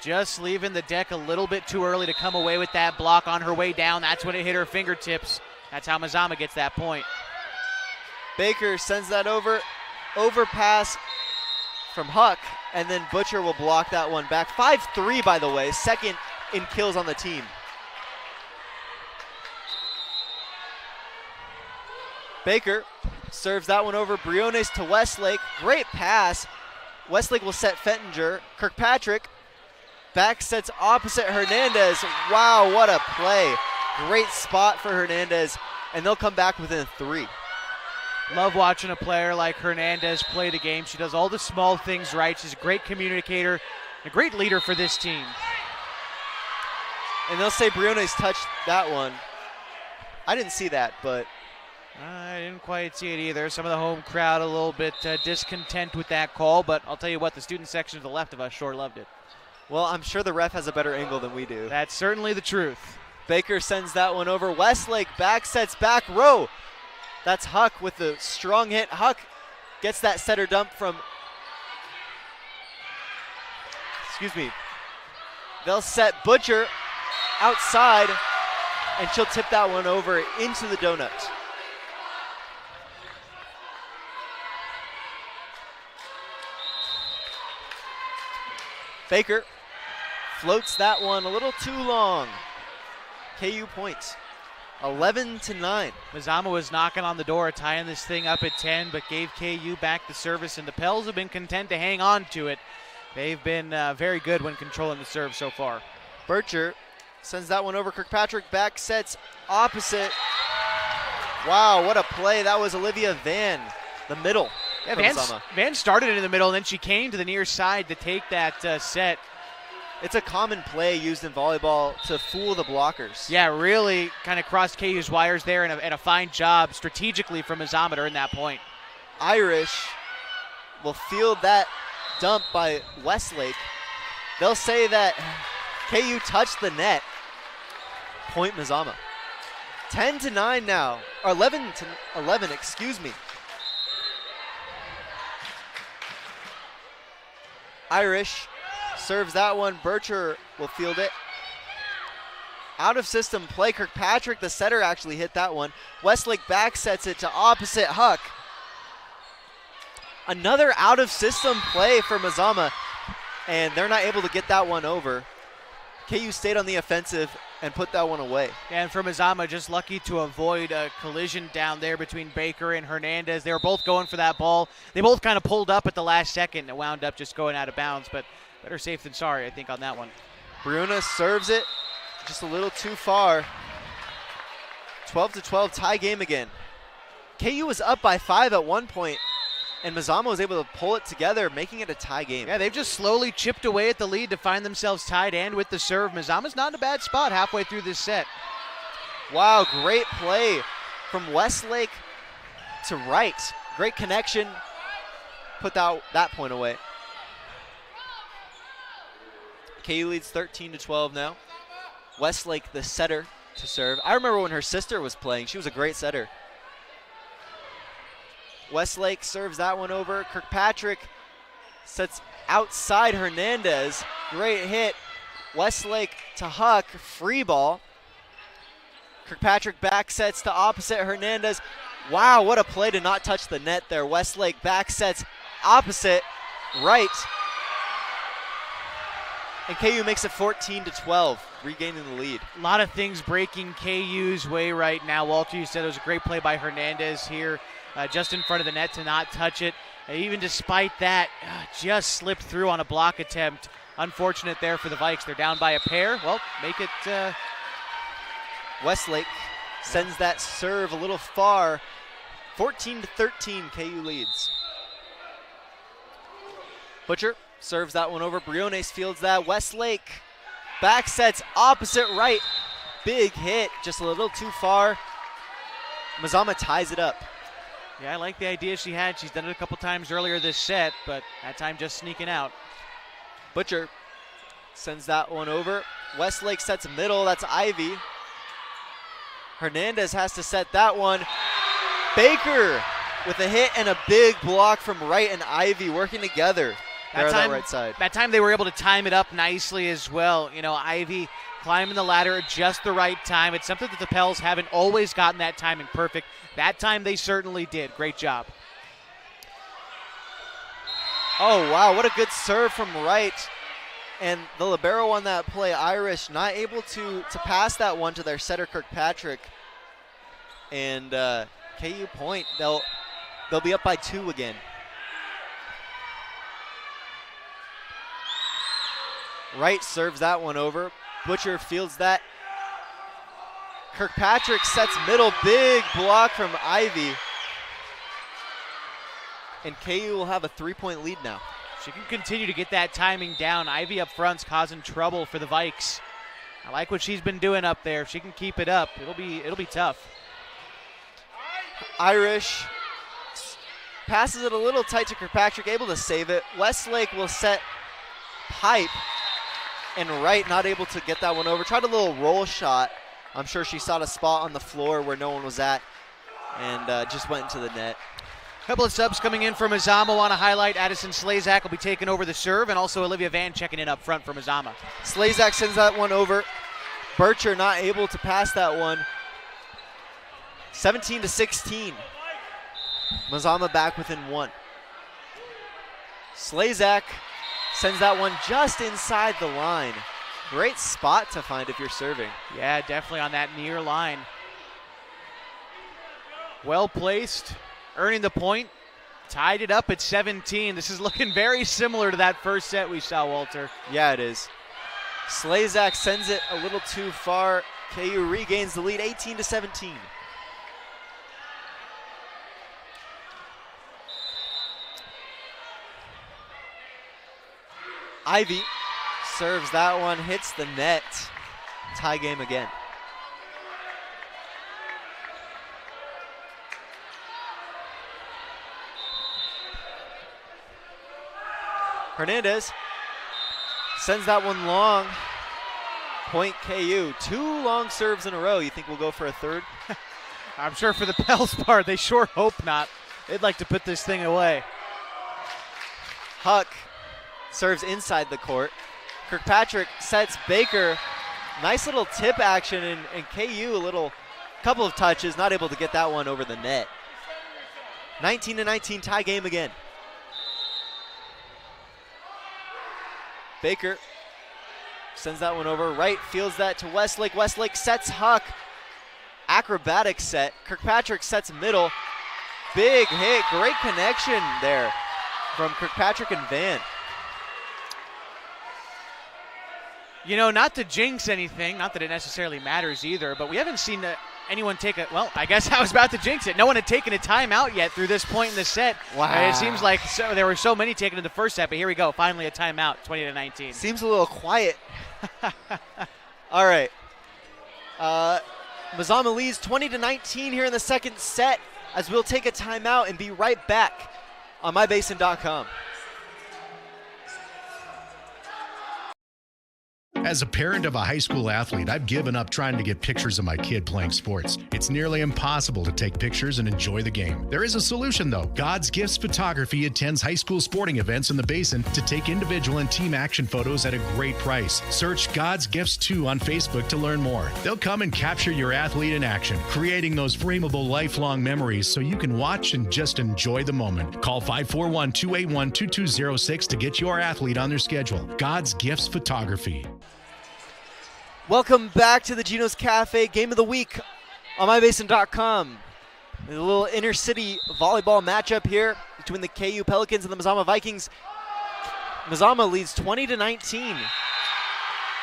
Just leaving the deck a little bit too early to come away with that block on her way down. That's when it hit her fingertips. That's how Mazama gets that point. Baker sends that over. Overpass from Huck, and then Butcher will block that one back. 5-3, by the way, second in kills on the team. Baker serves that one over. Briones to Westlake. Great pass. Westlake will set Fettinger. Kirkpatrick back sets opposite Hernandez. Wow, what a play. Great spot for Hernandez, and they'll come back within 3. Love watching a player like Hernandez play the game. She does all the small things right. She's a great communicator, a great leader for this team. And they'll say Briones touched that one. I didn't see that, but I didn't quite see it either. Some of the home crowd a little bit discontent with that call, but I'll tell you what, the student section to the left of us sure loved it. Well, I'm sure the ref has a better angle than we do. That's certainly the truth. Baker sends that one over. Westlake back sets back row. That's Huck with the strong hit. Huck gets that setter dump from, they'll set Butcher outside, and she'll tip that one over into the donuts. Baker floats that one a little too long. KU points, 11-9. Mazama was knocking on the door, tying this thing up at 10, but gave KU back the service, and the Pels have been content to hang on to it. They've been very good when controlling the serve so far. Bircher sends that one over. Kirkpatrick back sets opposite. Wow, what a play. That was Olivia Van, the middle. Yeah, Van started in the middle, and then she came to the near side to take that set. It's a common play used in volleyball to fool the blockers. Yeah, really kind of crossed KU's wires there, and a fine job strategically from Mazama to earn that point. Irish will field that dump by Westlake. They'll say that KU touched the net. Point Mazama. 10-9 now, or 11-11, excuse me. Irish serves that one. Bircher will field it. Out of system play. Kirkpatrick, the setter, actually hit that one. Westlake back sets it to opposite Huck. Another out of system play for Mazama, and they're not able to get that one over. KU stayed on the offensive and put that one away. And for Mazama, just lucky to avoid a collision down there between Baker and Hernandez. They were both going for that ball. They both kind of pulled up at the last second and wound up just going out of bounds, but better safe than sorry, I think, on that one. Bruna serves it just a little too far. 12-12, tie game again. KU was up by 5 at one point, and Mazama was able to pull it together, making it a tie game. Yeah, they've just slowly chipped away at the lead to find themselves tied, and with the serve, Mazama's not in a bad spot halfway through this set. Wow, great play from Westlake to right. Great connection. Put that point away. KU leads 13-12 now. Westlake, the setter, to serve. I remember when her sister was playing. She was a great setter. Westlake serves that one over. Kirkpatrick sets outside Hernandez. Great hit. Westlake to Huck. Free ball. Kirkpatrick back sets to opposite Hernandez. Wow, what a play to not touch the net there. Westlake back sets opposite right. And KU makes it 14-12, regaining the lead. A lot of things breaking KU's way right now. Walter, you said it was a great play by Hernandez here, just in front of the net to not touch it. And even despite that, just slipped through on a block attempt. Unfortunate there for the Vikes. They're down by a pair. Well, make it. Westlake sends that serve a little far. 14-13, KU leads. Butcher serves that one over. Briones fields that. Westlake back sets opposite right. Big hit, just a little too far. Mazama ties it up. Yeah, I like the idea she had. She's done it a couple times earlier this set, but that time just sneaking out. Butcher sends that one over. Westlake sets middle. That's Ivy. Hernandez has to set that one. Baker with a hit and a big block from right, and Ivy working together. They're on that right side. That time they were able to time it up nicely as well. You know, Ivy climbing the ladder at just the right time. It's something that the Pels haven't always gotten that timing perfect. That time they certainly did. Great job. Oh, wow, what a good serve from Wright. And the libero on that play, Irish, not able to pass that one to their setter, Kirkpatrick. And KU point, they'll be up by 2 again. Wright serves that one over. Butcher fields that. Kirkpatrick sets middle, big block from Ivy. And KU will have a 3-point lead now. She can continue to get that timing down. Ivy up front's causing trouble for the Vikes. I like what she's been doing up there. If she can keep it up, it'll be tough. Irish passes it a little tight to Kirkpatrick, able to save it. Westlake will set pipe, and Wright not able to get that one over. Tried a little roll shot. I'm sure she sought a spot on the floor where no one was at, and just went into the net. Couple of subs coming in for Mazama. Want to highlight Addison Slazak will be taking over the serve, and also Olivia Van checking in up front for Mazama. Slazak sends that one over. Bircher not able to pass that one. 17-16. Mazama back within 1. Slazak sends that one just inside the line. Great spot to find if you're serving. Yeah, definitely on that near line. Well placed. Earning the point, tied it up at 17. This is looking very similar to that first set we saw, Walter. Yeah, it is. Slazak sends it a little too far. KU regains the lead, 18-17. Ivy serves that one, hits the net. Tie game again. Hernandez sends that one long. Point KU. 2 long serves in a row. You think we'll go for a third? I'm sure for the Pels part, they sure hope not. They'd like to put this thing away. Huck serves inside the court. Kirkpatrick sets Baker. Nice little tip action, and KU a little couple of touches, not able to get that one over the net. 19-19 tie game again. Baker sends that one over. Wright fields that to Westlake. Westlake sets Huck. Acrobatic set. Kirkpatrick sets middle. Big hit. Great connection there from Kirkpatrick and Van. You know, not to jinx anything, not that it necessarily matters either, but we haven't seen anyone take a, well, I guess I was about to jinx it. No one had taken a timeout yet through this point in the set. Wow. It seems like there were so many taken in the first set, but here we go. Finally a timeout, 20-19. Seems a little quiet. All right. Mazama leads 20-19 here in the second set, as we'll take a timeout and be right back on mybasin.com. As a parent of a high school athlete, I've given up trying to get pictures of my kid playing sports. It's nearly impossible to take pictures and enjoy the game. There is a solution, though. God's Gifts Photography attends high school sporting events in the Basin to take individual and team action photos at a great price. Search God's Gifts 2 on Facebook to learn more. They'll come and capture your athlete in action, creating those frameable lifelong memories so you can watch and just enjoy the moment. Call 541-281-2206 to get your athlete on their schedule. God's Gifts Photography. Welcome back to the Gino's Cafe Game of the Week on mybasin.com. There's a little inner-city volleyball matchup here between the KU Pelicans and the Mazama Vikings. Mazama leads 20-19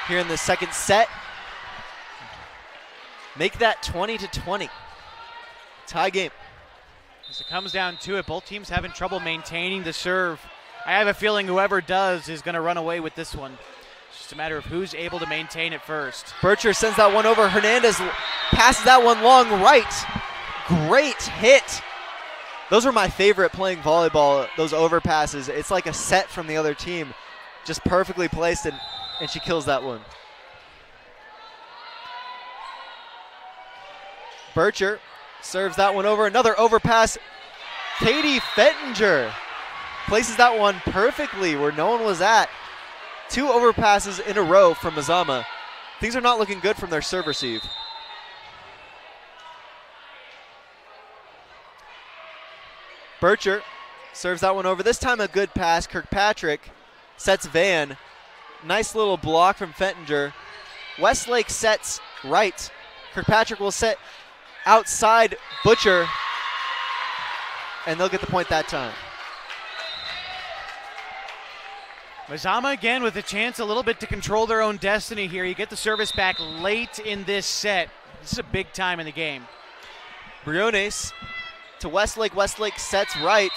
here in the second set. Make that 20-20. Tie game. As it comes down to it, both teams having trouble maintaining the serve. I have a feeling whoever does is going to run away with this one. It's a matter of who's able to maintain it first. Bircher sends that one over. Hernandez passes that one long right. Great hit. Those are my favorite playing volleyball, those overpasses. It's like a set from the other team. Just perfectly placed, and she kills that one. Bircher serves that one over. Another overpass. Katie Fettinger places that one perfectly where no one was at. 2 overpasses in a row from Mazama. Things are not looking good from their serve receive. Bircher serves that one over. This time a good pass. Kirkpatrick sets Van. Nice little block from Fettinger. Westlake sets right. Kirkpatrick will set outside Butcher, and they'll get the point that time. Mazama again with a chance a little bit to control their own destiny here. You get the service back late in this set. This is a big time in the game. Briones to Westlake. Westlake sets right.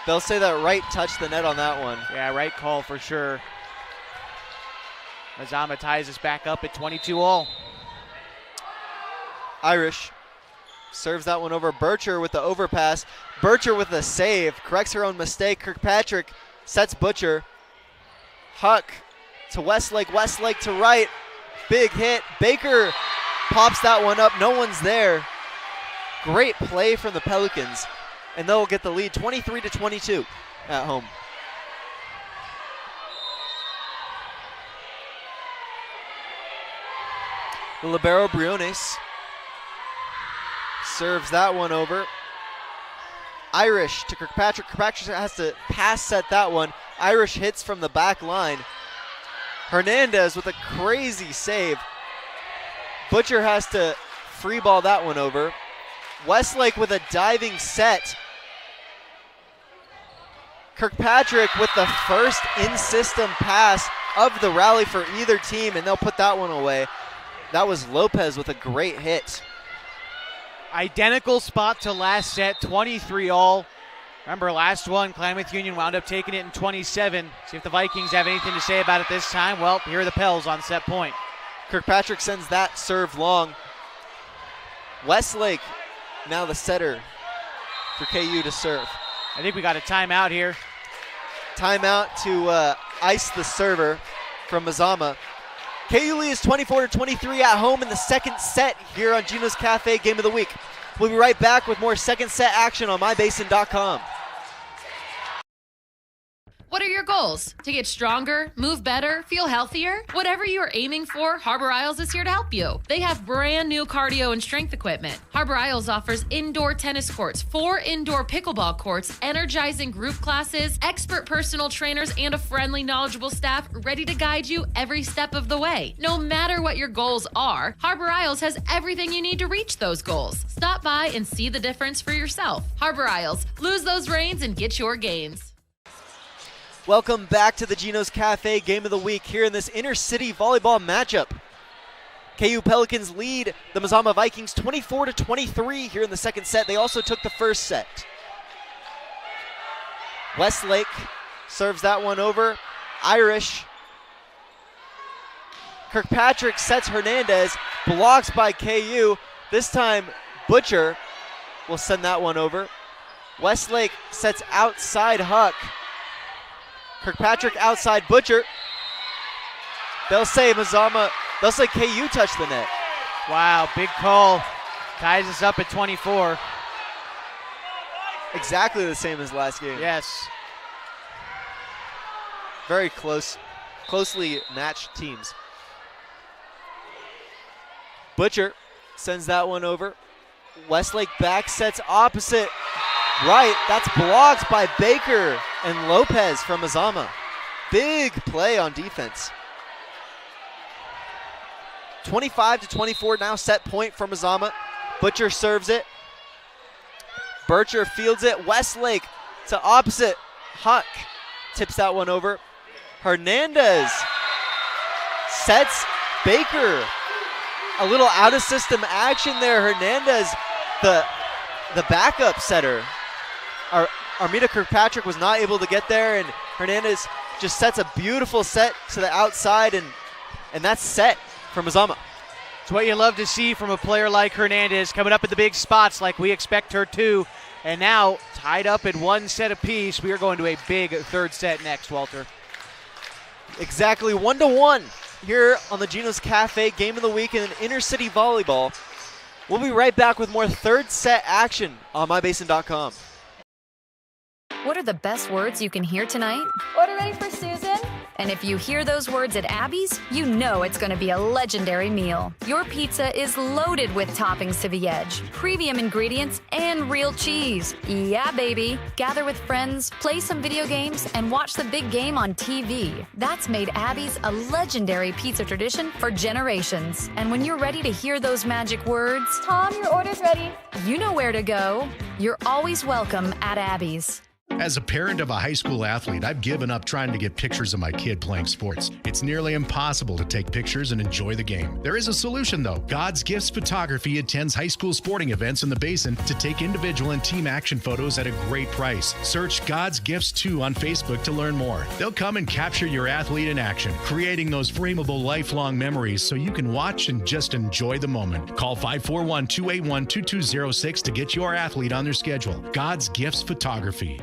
They'll say that right touched the net on that one. Yeah, right call for sure. Mazama ties us back up at 22-all. Irish serves that one over. Bircher with the overpass. Bircher with the save. Corrects her own mistake. Kirkpatrick sets Butcher. Huck to Westlake. Westlake to right. Big hit. Baker pops that one up. No one's there. Great play from the Pelicans. And they'll get the lead 23-22 at home. The libero Briones serves that one over. Irish to Kirkpatrick. Kirkpatrick has to pass set that one. Irish hits from the back line. Hernandez with a crazy save. Butcher has to free ball that one over. Westlake with a diving set. Kirkpatrick with the first in-system pass of the rally for either team, and they'll put that one away. That was Lopez with a great hit. Identical spot to last set, 23-all. Remember last one, Klamath Union wound up taking it in 27. See if the Vikings have anything to say about it this time. Well, here are the Pels on set point. Kirkpatrick sends that serve long. Westlake now the setter for KU to serve. I think we got a timeout here. Timeout to ice the server from Mazama. KU leads 24-23 at home in the second set here on Gino's Cafe Game of the Week. We'll be right back with more second set action on mybasin.com. What are your goals? To get stronger, move better, feel healthier? Whatever you are aiming for, Harbor Isles is here to help you. They have brand new cardio and strength equipment. Harbor Isles offers indoor tennis courts, 4 indoor pickleball courts, energizing group classes, expert personal trainers, and a friendly, knowledgeable staff ready to guide you every step of the way. No matter what your goals are, Harbor Isles has everything you need to reach those goals. Stop by and see the difference for yourself. Harbor Isles, lose those reins and get your gains. Welcome back to the Gino's Cafe Game of the Week here in this inter-city volleyball matchup. KU Pelicans lead the Mazama Vikings 24-23 here in the second set. They also took the first set. Westlake serves that one over. Irish. Kirkpatrick sets Hernandez. Blocks by KU. This time Butcher will send that one over. Westlake sets outside Huck. Kirkpatrick outside Butcher. They'll say Mazama, they'll say KU touched the net. Wow, big call. Ties us up at 24. Exactly the same as last game. Yes. Very closely matched teams. Butcher sends that one over. Westlake back sets opposite. Right, that's blocked by Baker and Lopez from Mazama. Big play on defense. 25-24 now, set point for Mazama. Butcher serves it. Bircher fields it. Westlake to opposite. Huck tips that one over. Hernandez sets Baker. A little out of system action there. Hernandez, the backup setter. Armida Kirkpatrick was not able to get there, and Hernandez just sets a beautiful set to the outside, and that's set for Mazama. It's what you love to see from a player like Hernandez, coming up at the big spots like we expect her to. And now, tied up at 1 set apiece, we are going to a big third set next, Walter. Exactly 1-1 here on the Gino's Cafe Game of the Week in inter-city volleyball. We'll be right back with more third set action on mybasin.com. What are the best words you can hear tonight? Order ready for Susan. And if you hear those words at Abby's, you know it's going to be a legendary meal. Your pizza is loaded with toppings to the edge, premium ingredients, and real cheese. Yeah, baby. Gather with friends, play some video games, and watch the big game on TV. That's made Abby's a legendary pizza tradition for generations. And when you're ready to hear those magic words, Tom, your order's ready. you know where to go. You're always welcome at Abby's. As a parent of a high school athlete, I've given up trying to get pictures of my kid playing sports. It's nearly impossible to take pictures and enjoy the game. There is a solution, though. God's Gifts Photography attends high school sporting events in the Basin to take individual and team action photos at a great price. Search God's Gifts 2 on Facebook to learn more. They'll come and capture your athlete in action, creating those frameable lifelong memories so you can watch and just enjoy the moment. Call 541-281-2206 to get your athlete on their schedule. God's Gifts Photography.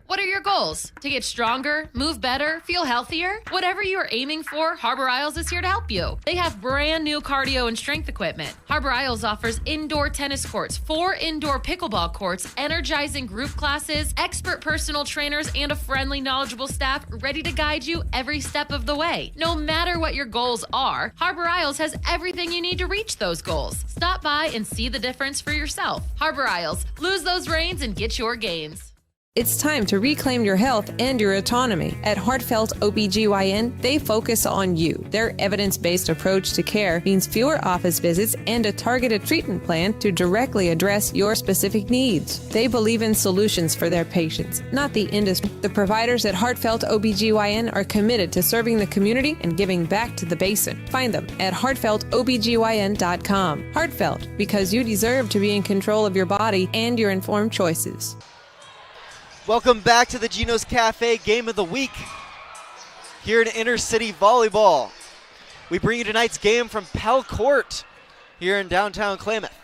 What are your goals? To get stronger, move better, feel healthier? Whatever you are aiming for, Harbor Isles is here to help you. They have brand new cardio and strength equipment. Harbor Isles offers indoor tennis courts, 4 indoor pickleball courts, energizing group classes, expert personal trainers, and a friendly, knowledgeable staff ready to guide you every step of the way. No matter what your goals are, Harbor Isles has everything you need to reach those goals. Stop by and see the difference for yourself. Harbor Isles, lose those reins and get your gains. It's time to reclaim your health and your autonomy. At Heartfelt OBGYN, they focus on you. Their evidence-based approach to care means fewer office visits and a targeted treatment plan to directly address your specific needs. They believe in solutions for their patients, not the industry. The providers at Heartfelt OBGYN are committed to serving the community and giving back to the Basin. Find them at heartfeltobgyn.com. Heartfelt, because you deserve to be in control of your body and your informed choices. Welcome back to the Gino's Cafe Game of the Week here in Inner City Volleyball. We bring you tonight's game from Pell Court here in downtown Klamath.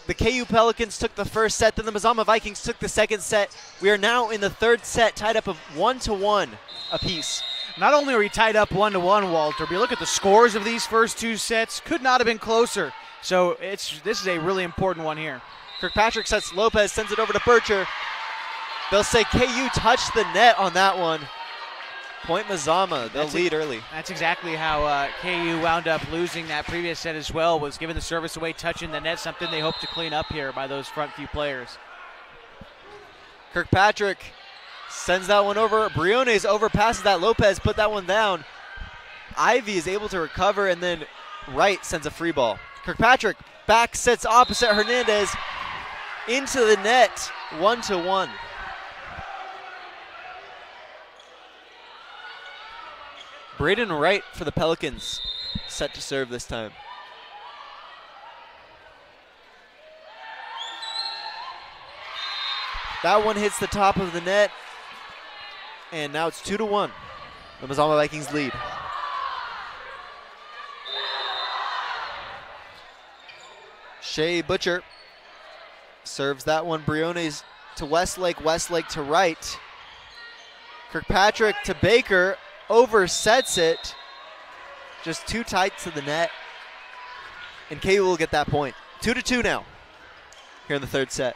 The KU Pelicans took the first set, then the Mazama Vikings took the second set. We are now in the third set, tied up of 1-1 apiece. Not only are we tied up 1-1, Walter, but you look at the scores of these first two sets, could not have been closer. So this is a really important one here. Kirkpatrick sets Lopez, sends it over to Bircher. They'll say KU touched the net on that one. Point Mazama, they'll lead early. That's exactly how KU wound up losing that previous set as well, was giving the service away, touching the net, something they hope to clean up here by those front few players. Kirkpatrick sends that one over. Briones overpasses that. Lopez put that one down. Ivy is able to recover, and then Wright sends a free ball. Kirkpatrick back sets opposite Hernandez into the net, 1-1. Braden Wright for the Pelicans, set to serve this time. That one hits the top of the net, and now it's 2-1. The Mazama Vikings lead. Shea Butcher serves that one. Briones to Westlake, Westlake to Wright. Kirkpatrick to Baker. Oversets it, just too tight to the net, and KU will get that point. 2-2 now, here in the third set.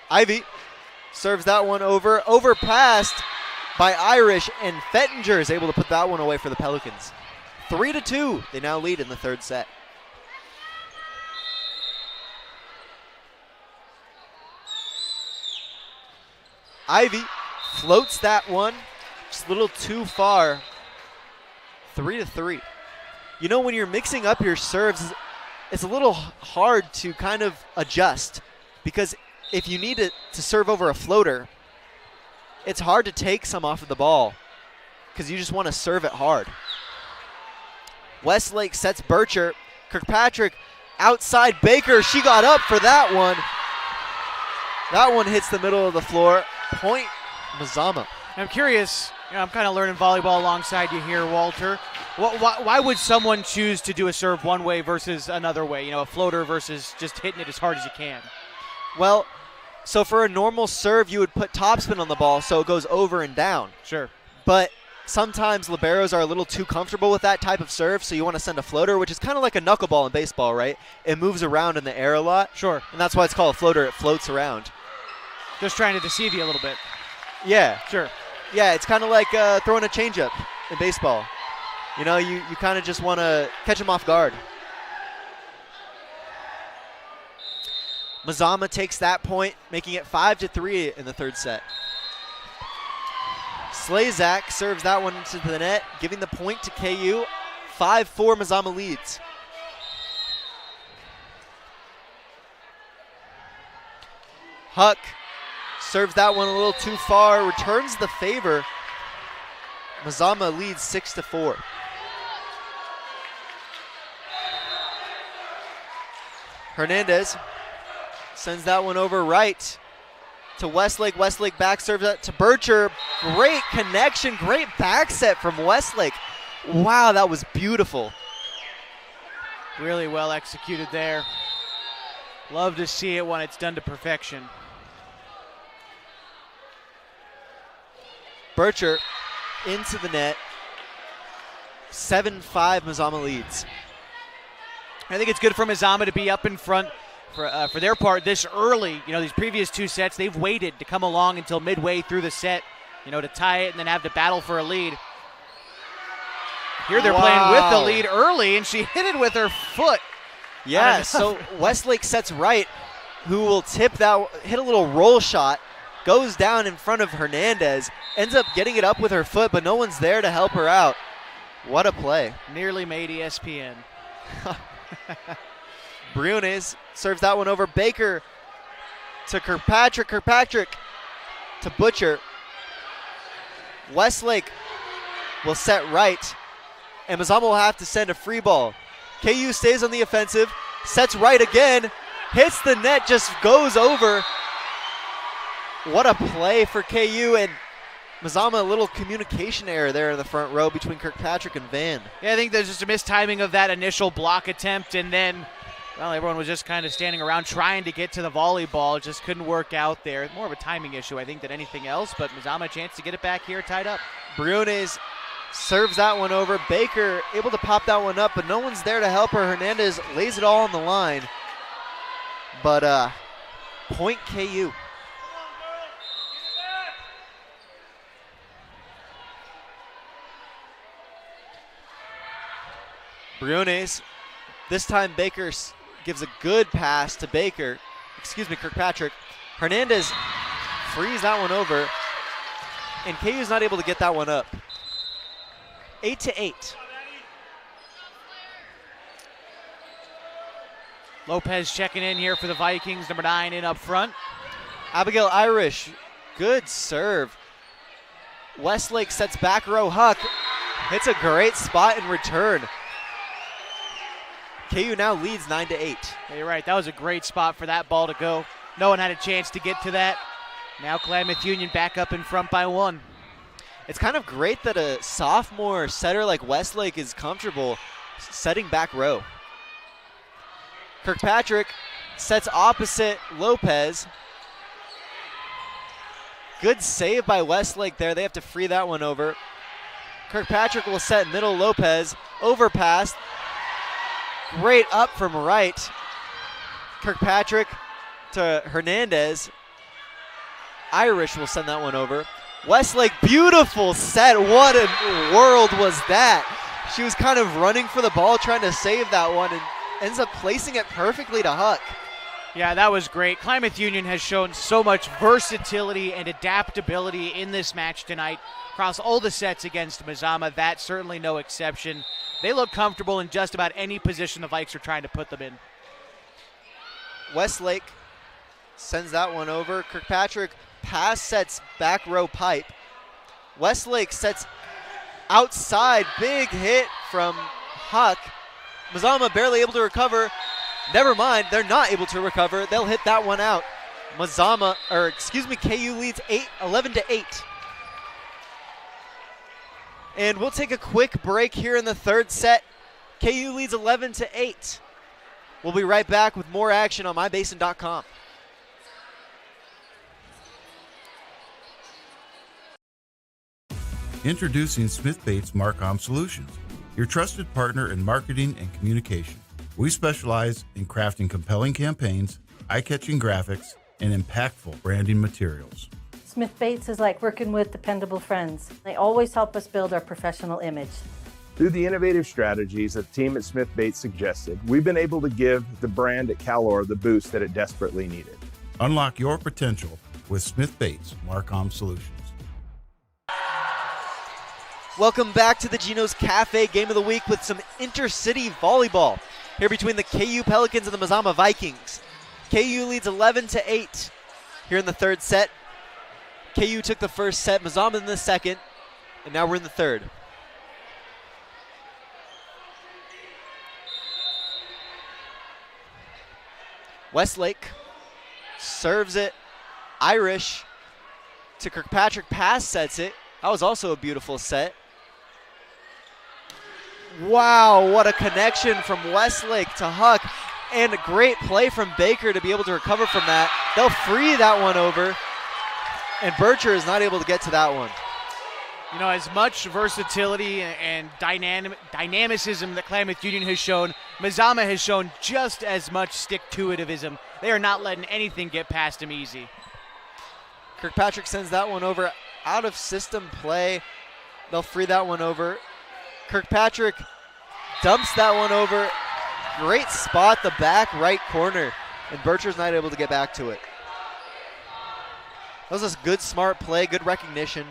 Ivy serves that one over, overpassed by Irish, and Fettinger is able to put that one away for the Pelicans. 3-2, they now lead in the third set. Ivy floats that one, just a little too far. 3-3. You know, when you're mixing up your serves, it's a little hard to kind of adjust, because if you need it to serve over a floater, it's hard to take some off of the ball because you just want to serve it hard. Westlake sets Bircher. Kirkpatrick outside Baker. She got up for that one. That one hits the middle of the floor. Point Mazama. I'm curious, I'm kind of learning volleyball alongside you here, Walter. Why would someone choose to do a serve one way versus another way? A floater versus just hitting it as hard as you can? Well, so for a normal serve, you would put topspin on the ball so it goes over and down. Sure. But sometimes liberos are a little too comfortable with that type of serve, so you want to send a floater, which is kind of like a knuckleball in baseball, right? It moves around in the air a lot. Sure. And that's why it's called a floater. It floats around. Just trying to deceive you a little bit. Yeah. Sure. Yeah, it's kind of like throwing a changeup in baseball. You know, you kind of just want to catch them off guard. Mazama takes that point, making it 5-3 in the third set. Slazak serves that one into the net, giving the point to KU. 5-4, Mazama leads. Huck serves that one a little too far, returns the favor. Mazama leads 6-4. Hernandez sends that one over right to Westlake. Westlake back serves that to Bircher. Great connection, great back set from Westlake. Wow, that was beautiful. Really well executed there. Love to see it when it's done to perfection. Bircher into the net. 7-5, Mazama leads. I think it's good for Mazama to be up in front for their part this early. You know, these previous two sets, they've waited to come along until midway through the set, you know, to tie it and then have to battle for a lead. Here they're playing with the lead early, and she hit it with her foot. Yeah, so Westlake sets right, who will tip that, hit a little roll shot, goes down in front of Hernandez, ends up getting it up with her foot, but no one's there to help her out. What a play. Nearly made ESPN. Briones serves that one over. Baker to Kirkpatrick. Kirkpatrick to Butcher. Westlake will set right, and Mazama will have to send a free ball. KU stays on the offensive, sets right again, hits the net, just goes over. What a play for KU, and Mazama, a little communication error there in the front row between Kirkpatrick and Van. Yeah, I think there's just a mistiming of that initial block attempt, and then, well, everyone was just kind of standing around trying to get to the volleyball. It just couldn't work out there. More of a timing issue, I think, than anything else, but Mazama a chance to get it back here tied up. Briones serves that one over. Baker able to pop that one up, but no one's there to help her. Hernandez lays it all on the line. But point KU. Briones, this time Baker gives a good pass to Kirkpatrick. Hernandez frees that one over, and KU's not able to get that one up. 8-8. Lopez checking in here for the Vikings, number 9 in up front. Abigail Irish, good serve. Westlake sets back row. Huck hits a great spot in return. KU now leads 9-8. Yeah, you're right. That was a great spot for that ball to go. No one had a chance to get to that. Now Klamath Union back up in front by 1. It's kind of great that a sophomore setter like Westlake is comfortable setting back row. Kirkpatrick sets opposite Lopez. Good save by Westlake there. They have to free that one over. Kirkpatrick will set middle. Lopez overpass. Great up from right. Kirkpatrick to Hernandez. Irish will send that one over. Westlake, beautiful set. What a world was that? She was kind of running for the ball, trying to save that one, and ends up placing it perfectly to Huck. Yeah, that was great. Klamath Union has shown so much versatility and adaptability in this match tonight across all the sets against Mazama. That's certainly no exception. They look comfortable in just about any position the Vikes are trying to put them in. Westlake sends that one over. Kirkpatrick pass sets back row pipe. Westlake sets outside. Big hit from Huck. Mazama barely able to recover. Never mind, they're not able to recover. They'll hit that one out. KU leads 11-8. And we'll take a quick break here in the third set. KU leads 11-8. We'll be right back with more action on mybasin.com. Introducing Smith Bates Marcom Solutions, your trusted partner in marketing and communication. We specialize in crafting compelling campaigns, eye-catching graphics, and impactful branding materials. Smith Bates is like working with dependable friends. They always help us build our professional image. Through the innovative strategies that the team at Smith Bates suggested, we've been able to give the brand at Calor the boost that it desperately needed. Unlock your potential with Smith Bates Marcom Solutions. Welcome back to the Gino's Cafe Game of the Week with some intercity volleyball here between the KU Pelicans and the Mazama Vikings. KU leads 11-8 here in the third set. KU took the first set, Mazama in the second, and now we're in the third. Westlake serves it, Irish to Kirkpatrick, pass sets it. That was also a beautiful set. Wow, what a connection from Westlake to Huck, and a great play from Baker to be able to recover from that. They'll free that one over, and Bircher is not able to get to that one. You know, as much versatility and dynamicism that Klamath Union has shown, Mazama has shown just as much stick-to-itivism. They are not letting anything get past him easy. Kirkpatrick sends that one over out of system play. They'll free that one over. Kirkpatrick dumps that one over. Great spot, the back right corner, and Bircher's not able to get back to it. That was a good, smart play, good recognition.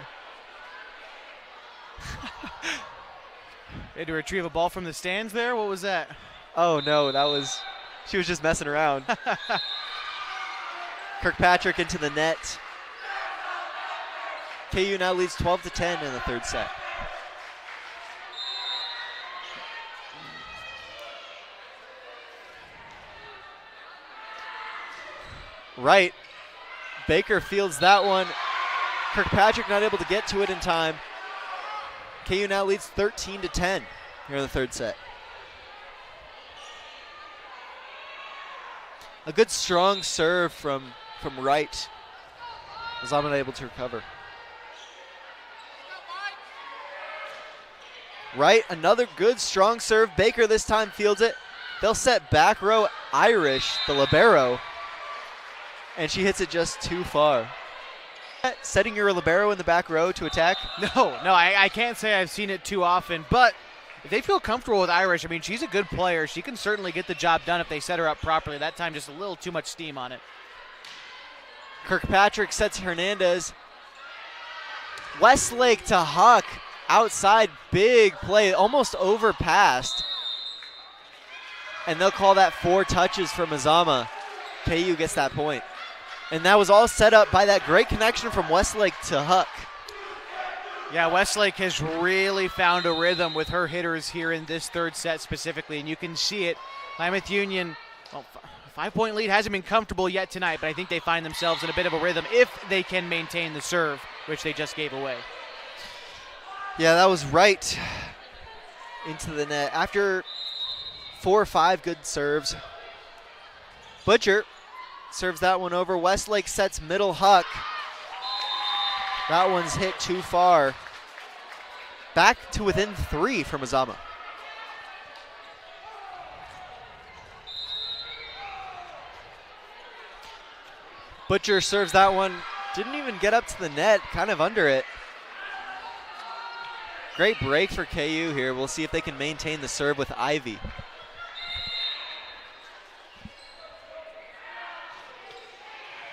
They had to retrieve a ball from the stands there? What was that? Oh, no, she was just messing around. Kirkpatrick into the net. KU now leads 12-10 in the third set. Right. Baker fields that one. Kirkpatrick not able to get to it in time. KU now leads 13-10 here in the third set. A good strong serve from Wright. Mazama not able to recover. Wright, another good strong serve. Baker this time fields it. They'll set back row Irish, the libero, and she hits it just too far. Setting your libero in the back row to attack? No, I can't say I've seen it too often, but if they feel comfortable with Irish, I mean, she's a good player. She can certainly get the job done if they set her up properly. That time, just a little too much steam on it. Kirkpatrick sets Hernandez. Westlake to Huck. Outside, big play, almost overpassed. And they'll call that 4 touches for Mazama. KU gets that point. And that was all set up by that great connection from Westlake to Huck. Yeah, Westlake has really found a rhythm with her hitters here in this third set specifically, and you can see it. Klamath Union, well, 5-point lead hasn't been comfortable yet tonight, but I think they find themselves in a bit of a rhythm if they can maintain the serve, which they just gave away. Yeah, that was right into the net. After 4 or 5 good serves, Butcher serves that one over. Westlake sets middle Huck. That one's hit too far. Back to within 3 for Mazama. Butcher serves that one. Didn't even get up to the net, kind of under it. Great break for KU here. We'll see if they can maintain the serve with Ivy.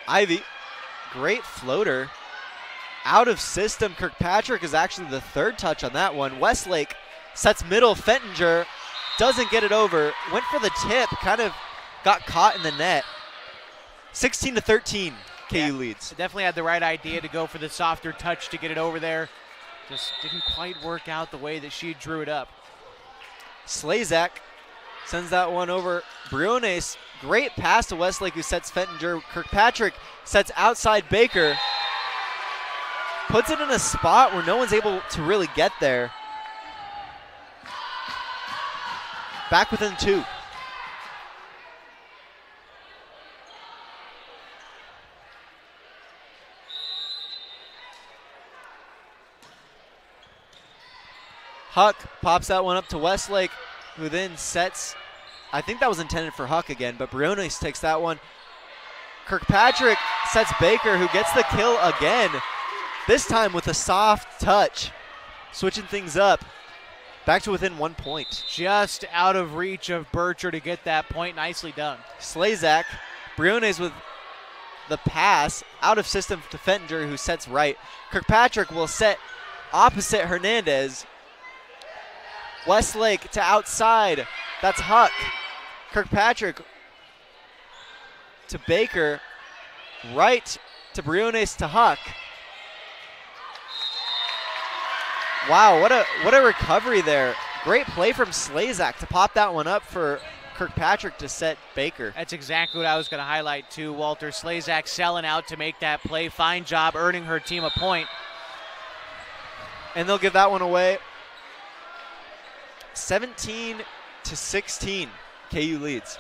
Ivy, great floater. Out of system, Kirkpatrick is actually the 3rd touch on that one. Westlake sets middle, Fettinger doesn't get it over. Went for the tip, kind of got caught in the net. 16-13, KU leads. Definitely had the right idea to go for the softer touch to get it over there. Just didn't quite work out the way that she drew it up. Slazak sends that one over. Briones, great pass to Westlake who sets Fettinger. Kirkpatrick sets outside Baker. Puts it in a spot where no one's able to really get there. Back within 2. Huck pops that one up to Westlake, who then sets, I think that was intended for Huck again, but Briones takes that one. Kirkpatrick sets Baker, who gets the kill again, this time with a soft touch, switching things up. Back to within 1 point. Just out of reach of Bircher to get that point. Nicely done. Slazak, Briones with the pass out of system to Fettinger, who sets right. Kirkpatrick will set opposite Hernandez. Westlake to outside. That's Huck. Kirkpatrick to Baker. Right to Briones to Huck. Wow, what a recovery there. Great play from Slazak to pop that one up for Kirkpatrick to set Baker. That's exactly what I was going to highlight too, Walter. Slazak selling out to make that play. Fine job earning her team a point. And they'll give that one away. 17-16, KU leads.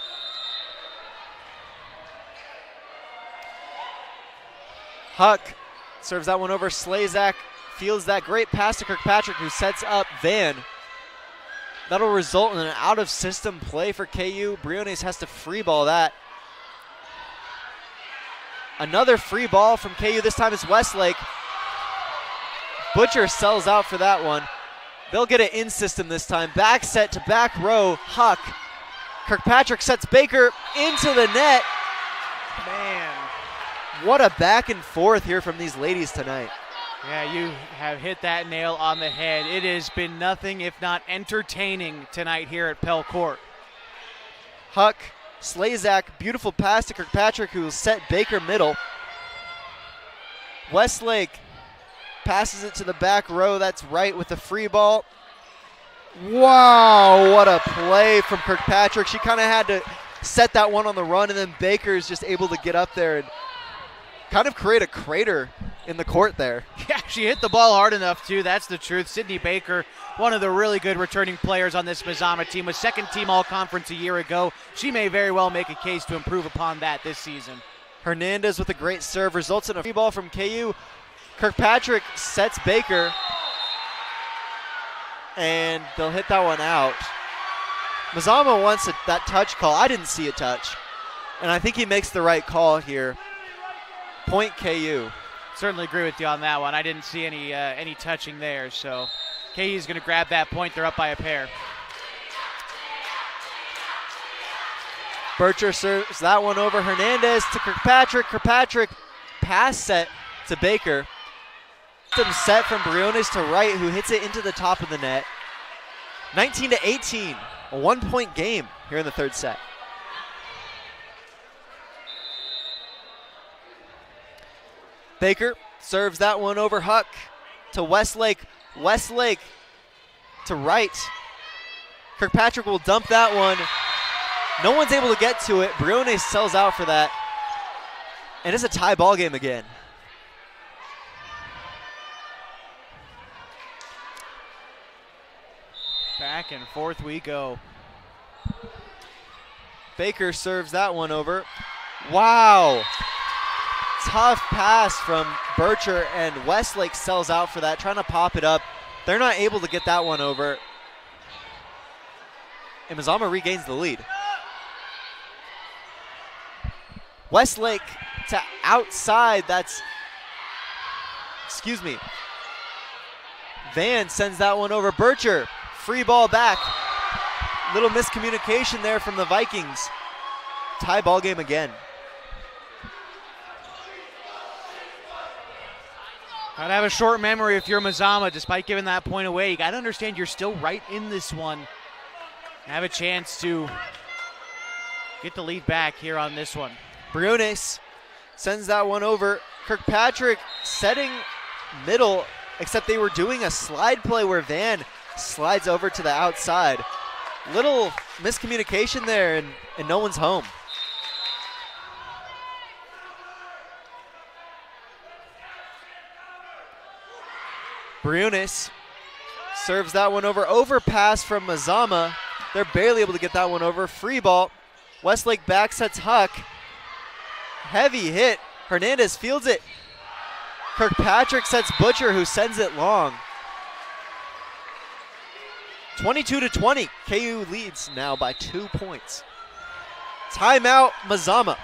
Huck serves that one over. Slazak fields that great pass to Kirkpatrick, who sets up Van. That'll result in an out-of-system play for KU. Briones has to free ball that. Another free ball from KU. This time it's Westlake. Butcher sells out for that one. They'll get it in system this time. Back set to back row. Huck. Kirkpatrick sets Baker into the net. Man, what a back and forth here from these ladies tonight. Yeah, you have hit that nail on the head. It has been nothing if not entertaining tonight here at Pell Court. Huck, Slazak, beautiful pass to Kirkpatrick, who will set Baker middle. Westlake passes it to the back row. That's right with the free ball. Wow, what a play from Kirkpatrick. She kind of had to set that one on the run, and then Baker is just able to get up there and kind of create a crater in the court there. Yeah, she hit the ball hard enough too. That's the truth. Sydney Baker, one of the really good returning players on this Mazama team, was second team all-conference a year ago. She may very well make a case to improve upon that this season. Hernandez with a great serve results in a free ball from KU. Kirkpatrick sets Baker, and they'll hit that one out. Mazama wants that touch call. I didn't see a touch, and I think he makes the right call here. Point KU. Certainly agree with you on that one. I didn't see any touching there, so KU's going to grab that point. They're up by a pair. Bircher serves that one over. Hernandez to Kirkpatrick. Kirkpatrick pass set to Baker. Some set from Briones to Wright, who hits it into the top of the net. 19-18, a 1-point game here in the third set. Baker serves that one over Huck to Westlake. Westlake to Wright. Kirkpatrick will dump that one. No one's able to get to it. Briones sells out for that. And it's a tie ball game again. Back and forth we go. Baker serves that one over. Wow. Tough pass from Bircher, and Westlake sells out for that, trying to pop it up. They're not able to get that one over. And Mazama regains the lead. Westlake to outside. Van sends that one over. Bircher, free ball back. Little miscommunication there from the Vikings. Tie ball game again. Gotta have a short memory if you're Mazama. Despite giving that point away, you gotta understand you're still right in this one. Have a chance to get the lead back here on this one. Briones sends that one over. Kirkpatrick setting middle, except they were doing a slide play where Van slides over to the outside. Little miscommunication there, and no one's home. Briones serves that one over. Overpass from Mazama. They're barely able to get that one over. Free ball. Westlake back sets Huck. Heavy hit. Hernandez fields it. Kirkpatrick sets Butcher, who sends it long. 22-20. KU leads now by 2 points. Timeout, Mazama.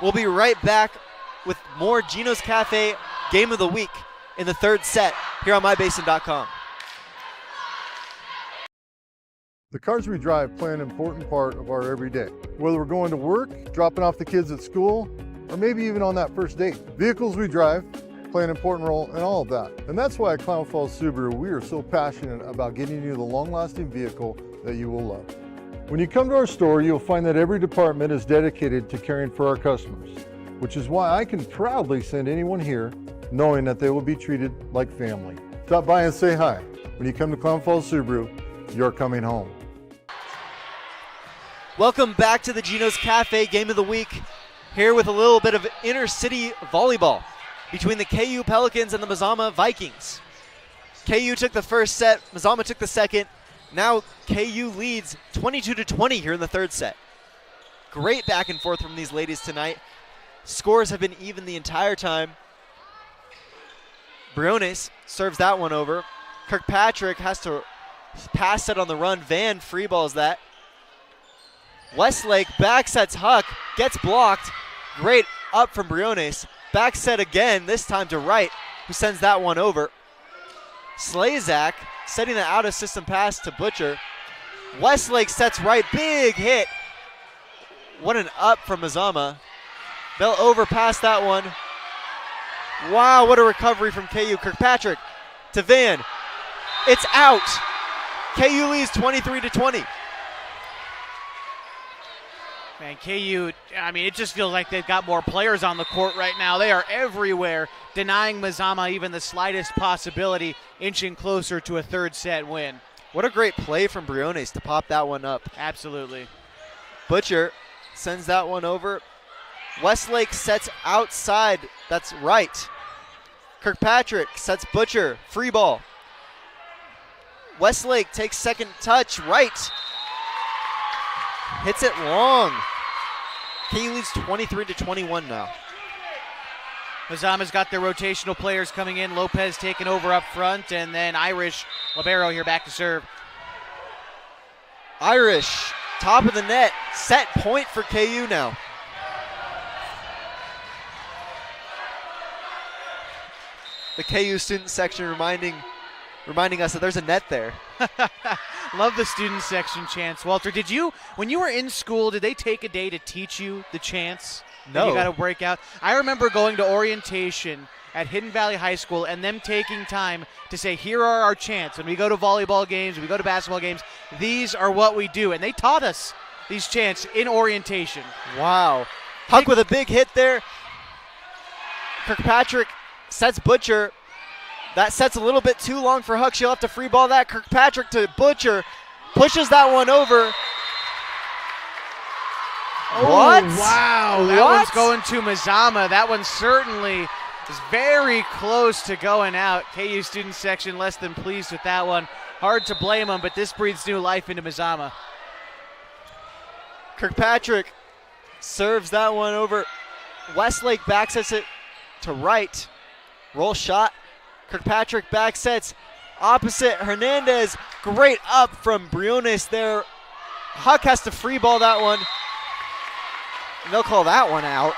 We'll be right back with more Gino's Cafe Game of the Week in the third set here on mybasin.com. The cars we drive play an important part of our everyday. Whether we're going to work, dropping off the kids at school, or maybe even on that first date. Vehicles we drive play an important role in all of that. And that's why at Klamath Subaru, we are so passionate about getting you the long-lasting vehicle that you will love. When you come to our store, you'll find that every department is dedicated to caring for our customers, which is why I can proudly send anyone here knowing that they will be treated like family. Stop by and say hi. When you come to Klamath Subaru, you're coming home. Welcome back to the Gino's Cafe Game of the Week, here with a little bit of inter-city volleyball between the KU Pelicans and the Mazama Vikings. KU took the first set, Mazama took the second. Now KU leads 22-20 here in the third set. Great back and forth from these ladies tonight. Scores have been even the entire time. Briones serves that one over. Kirkpatrick has to pass it on the run. Van free balls that. Westlake back sets Huck, gets blocked. Great up from Briones. Back set again, this time to Wright, who sends that one over. Slazak setting the out-of-system pass to Butcher. Westlake sets Wright, big hit. What an up from Mazama. They'll overpass that one. Wow, what a recovery from KU. Kirkpatrick to Van. It's out. KU leads 23-20. Man, KU, I mean, it just feels like they've got more players on the court right now. They are everywhere, denying Mazama even the slightest possibility, inching closer to a third set win. What a great play from Briones to pop that one up. Absolutely. Butcher sends that one over. Westlake sets outside. That's right. Kirkpatrick sets Butcher. Free ball. Westlake takes second touch. Right. Hits it long. KU leads 23-21 now. Mazama's got their rotational players coming in. Lopez taking over up front, and then Irish libero here back to serve. Irish, top of the net, set point for KU now. The KU student section reminding us that there's a net there. Love the student section chants. Walter, when you were in school, did they take a day to teach you the chants? No. You got to break out. I remember going to orientation at Hidden Valley High School and them taking time to say, here are our chants. When we go to volleyball games, when we go to basketball games, these are what we do. And they taught us these chants in orientation. Wow. Huck with a big hit there. Kirkpatrick sets Butcher. That set's a little bit too long for Huck. She'll have to free ball that. Kirkpatrick to Butcher. Pushes that one over. What? Oh, wow. That one's going to Mazama. That one certainly is very close to going out. KU student section less than pleased with that one. Hard to blame them, but this breathes new life into Mazama. Kirkpatrick serves that one over. Westlake backsets it to Wright. Roll shot. Kirkpatrick back sets opposite Hernandez. Great up from Briones there. Huck has to free ball that one. And they'll call that one out.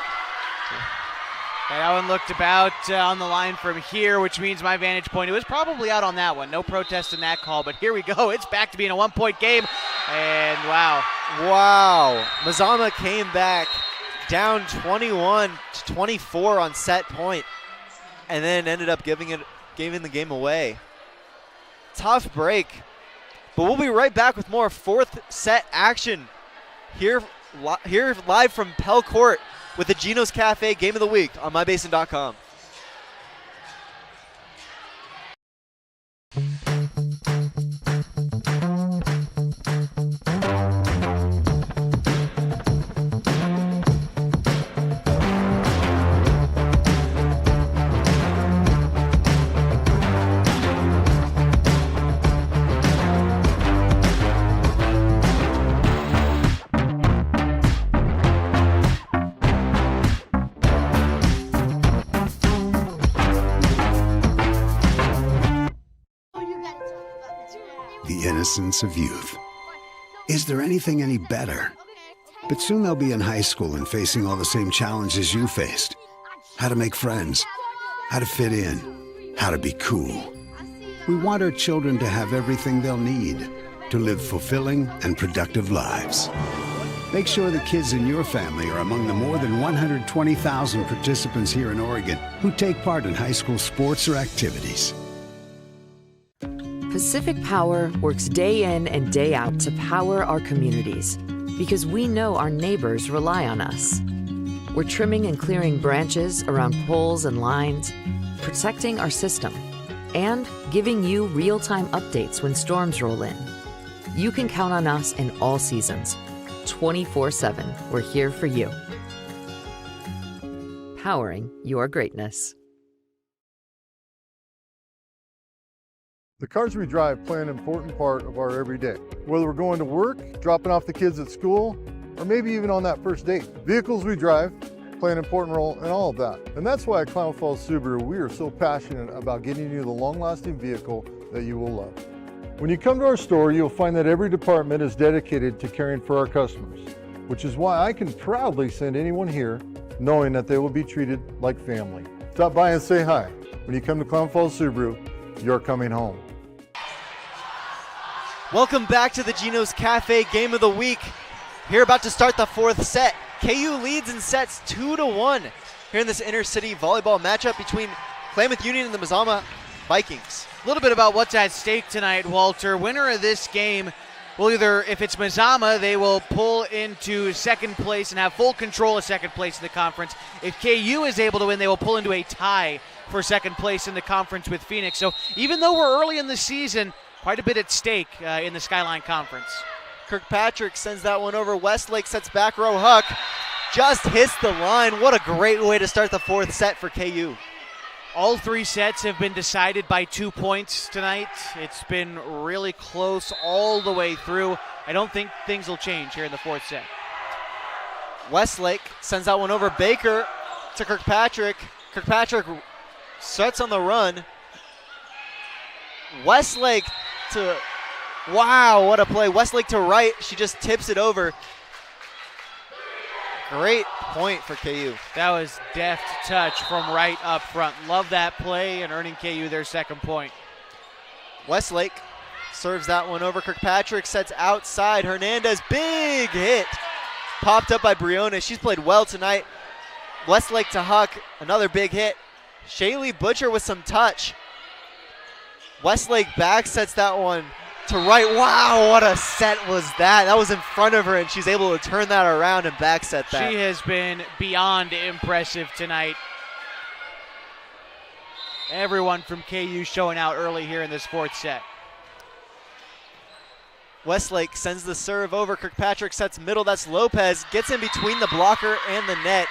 Yeah, that one looked about on the line from here, which means my vantage point, it was probably out on that one. No protest in that call, but here we go. It's back to being a 1-point game. And wow. Wow. Mazama came back down 21-24 on set point. And then ended up giving the game away. Tough break. But we'll be right back with more fourth set action here live from Pell Court with the Gino's Cafe Game of the Week on mybasin.com. innocence of youth. Is there anything any better? But soon they'll be in high school and facing all the same challenges you faced. How to make friends, how to fit in, how to be cool. We want our children to have everything they'll need to live fulfilling and productive lives. Make sure the kids in your family are among the more than 120,000 participants here in Oregon who take part in high school sports or activities. Pacific Power works day in and day out to power our communities because we know our neighbors rely on us. We're trimming and clearing branches around poles and lines, protecting our system, and giving you real-time updates when storms roll in. You can count on us in all seasons. 24/7, we're here for you. Powering your greatness. The cars we drive play an important part of our everyday. Whether we're going to work, dropping off the kids at school, or maybe even on that first date. Vehicles we drive play an important role in all of that. And that's why at Klamath Subaru, we are so passionate about getting you the long-lasting vehicle that you will love. When you come to our store, you'll find that every department is dedicated to caring for our customers, which is why I can proudly send anyone here knowing that they will be treated like family. Stop by and say hi. When you come to Klamath Subaru, you're coming home. Welcome back to the Gino's Cafe Game of the Week. Here about to start the fourth set. KU leads in sets 2-1 here in this intercity volleyball matchup between Klamath Union and the Mazama Vikings. A little bit about what's at stake tonight, Walter. Winner of this game will either, if it's Mazama, they will pull into second place and have full control of second place in the conference. If KU is able to win, they will pull into a tie for second place in the conference with Phoenix. So even though we're early in the season, quite a bit at stake in the Skyline Conference. Kirkpatrick sends that one over. Westlake sets back row Huck. Just hits the line. What a great way to start the fourth set for KU. All three sets have been decided by 2 points tonight. It's been really close all the way through. I don't think things will change here in the fourth set. Westlake sends that one over. Baker to Kirkpatrick. Kirkpatrick sets on the run. Westlake to, wow, what a play. Westlake to right. She just tips it over. Great point for KU. That was deft touch from right up front. Love that play and earning KU their second point. Westlake serves that one over. Kirkpatrick sets outside. Hernandez, big hit. Popped up by Briones. She's played well tonight. Westlake to Huck, another big hit. Shaylee Butcher with some touch. Westlake back sets that one to right. Wow, what a set was that. That was in front of her, and she's able to turn that around and back set that. She has been beyond impressive tonight. Everyone from KU showing out early here in this fourth set. Westlake sends the serve over. Kirkpatrick sets middle. That's Lopez. Gets in between the blocker and the net.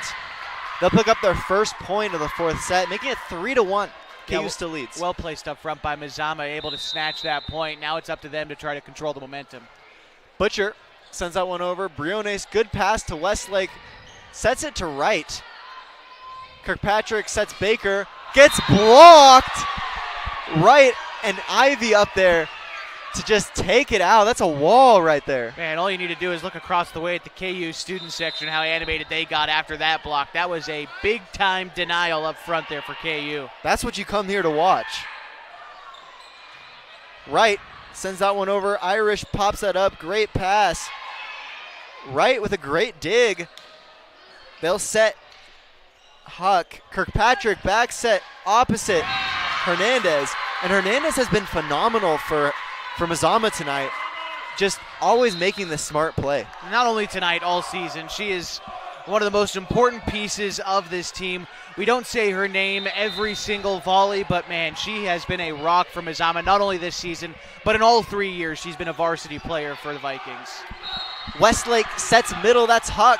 They'll pick up their first point of the fourth set, making it 3-1. KU still leads. Well placed up front by Mazama, able to snatch that point. Now it's up to them to try to control the momentum. Butcher sends that one over. Briones, good pass to Westlake. Sets it to right. Kirkpatrick sets Baker. Gets blocked. Right, and Ivy up there to just take it out. That's a wall right there. Man, all you need to do is look across the way at the KU student section, how animated they got after that block. That was a big-time denial up front there for KU. That's what you come here to watch. Wright sends that one over. Irish pops that up. Great pass. Wright with a great dig. They'll set Huck. Kirkpatrick back set opposite Hernandez. And Hernandez has been phenomenal for Mazama tonight, just always making the smart play. Not only tonight, all season. She is one of the most important pieces of this team. We don't say her name every single volley, but man, she has been a rock for Mazama, not only this season, but in all 3 years she's been a varsity player for the Vikings. Westlake sets middle, that's Huck.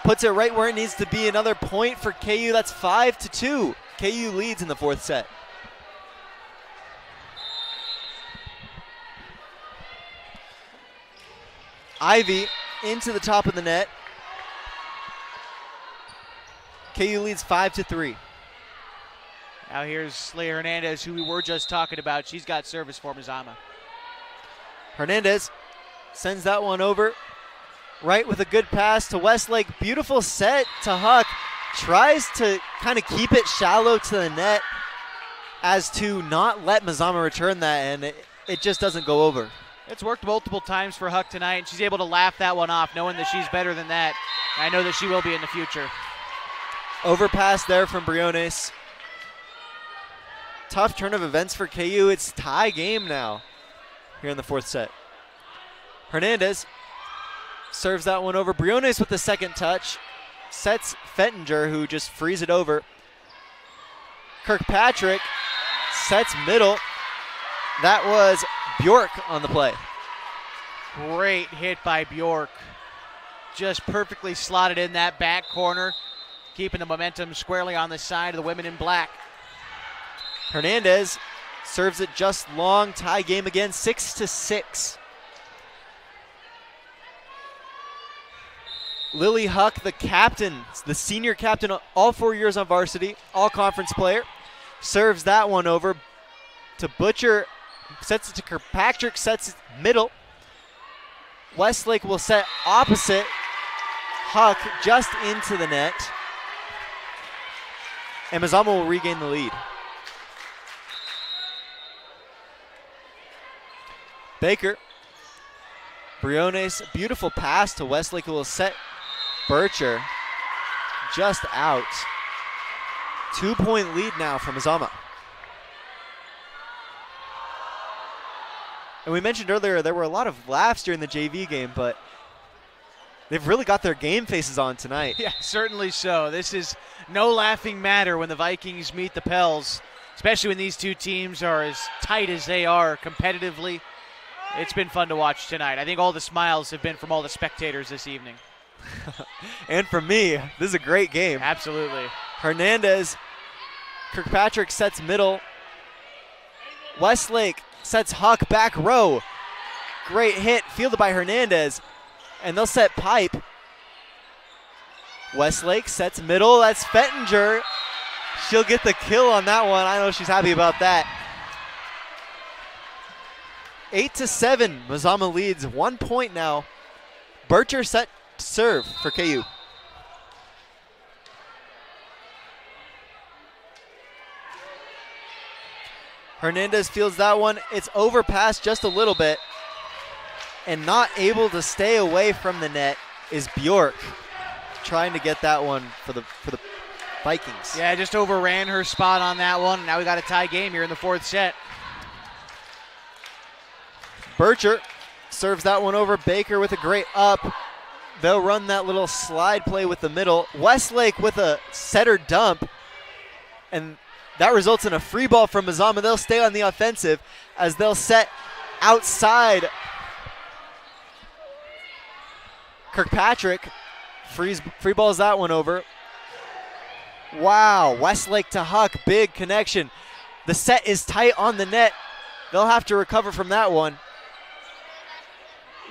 Puts it right where it needs to be. Another point for KU, that's 5-2. KU leads in the fourth set. Ivy into the top of the net. KU leads 5-3. Now here's Leah Hernandez, who we were just talking about. She's got service for Mazama. Hernandez sends that one over. Right with a good pass to Westlake. Beautiful set to Huck. Tries to kind of keep it shallow to the net as to not let Mazama return that, and it just doesn't go over. It's worked multiple times for Huck tonight, and she's able to laugh that one off, knowing that she's better than that. I know that she will be in the future. Overpass there from Briones. Tough turn of events for KU. It's tie game now here in the fourth set. Hernandez serves that one over. Briones with the second touch. Sets Fettinger, who just frees it over. Kirkpatrick sets middle. That was Bjork on the play. Great hit by Bjork. Just perfectly slotted in that back corner, keeping the momentum squarely on the side of the women in black. Hernandez serves it just long. Tie game again, 6-6. Lily Huck, the captain, the senior captain, all 4 years on varsity, all conference player, serves that one over to Butcher, sets it to Kirkpatrick, sets it middle. Westlake will set opposite. Huck just into the net. And Mazama will regain the lead. Baker. Briones, beautiful pass to Westlake, who will set Bircher just out. 2-point lead now for Mazama. And we mentioned earlier there were a lot of laughs during the JV game, but they've really got their game faces on tonight. Yeah, certainly so. This is no laughing matter when the Vikings meet the Pels, especially when these two teams are as tight as they are competitively. It's been fun to watch tonight. I think all the smiles have been from all the spectators this evening. And for me, this is a great game. Absolutely. Hernandez, Kirkpatrick sets middle. Westlake sets Huck back row. Great hit, fielded by Hernandez. And they'll set pipe. Westlake sets middle. That's Fettinger. She'll get the kill on that one. I know she's happy about that. 8-7. Mazama leads 1 point now. Bircher set to serve for KU. Hernandez fields that one. It's overpassed just a little bit. And not able to stay away from the net is Bjork, trying to get that one for the Vikings. Yeah, just overran her spot on that one. Now we got a tie game here in the fourth set. Bircher serves that one over. Baker with a great up. They'll run that little slide play with the middle. Westlake with a setter dump. And that results in a free ball from Mazama. They'll stay on the offensive as they'll set outside. Kirkpatrick free balls that one over. Wow, Westlake to Huck, big connection. The set is tight on the net. They'll have to recover from that one.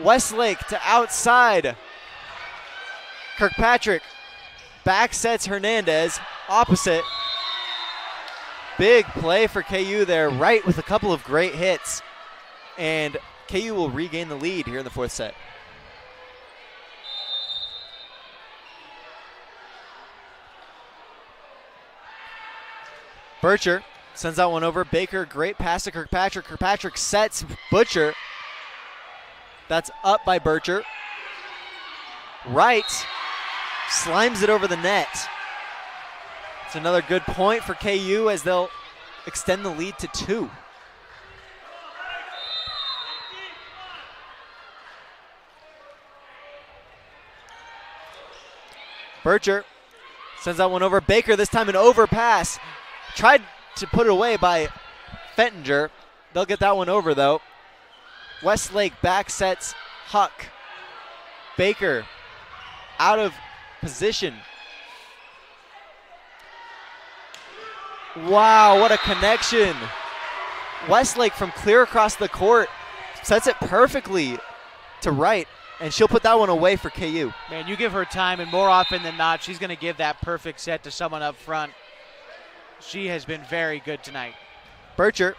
Westlake to outside. Kirkpatrick back sets Hernandez, opposite. Big play for KU there, right with a couple of great hits. And KU will regain the lead here in the fourth set. Bircher sends that one over. Baker, great pass to Kirkpatrick. Kirkpatrick sets Butcher. That's up by Bircher. Right, slimes it over the net. It's another good point for KU as they'll extend the lead to 2. Bircher sends that one over. Baker, this time an overpass. Tried to put it away by Fettinger. They'll get that one over, though. Westlake back sets Huck. Baker out of position. Wow, what a connection. Westlake from clear across the court sets it perfectly to right, and she'll put that one away for KU. Man, you give her time, and more often than not, she's going to give that perfect set to someone up front. She has been very good tonight. Bircher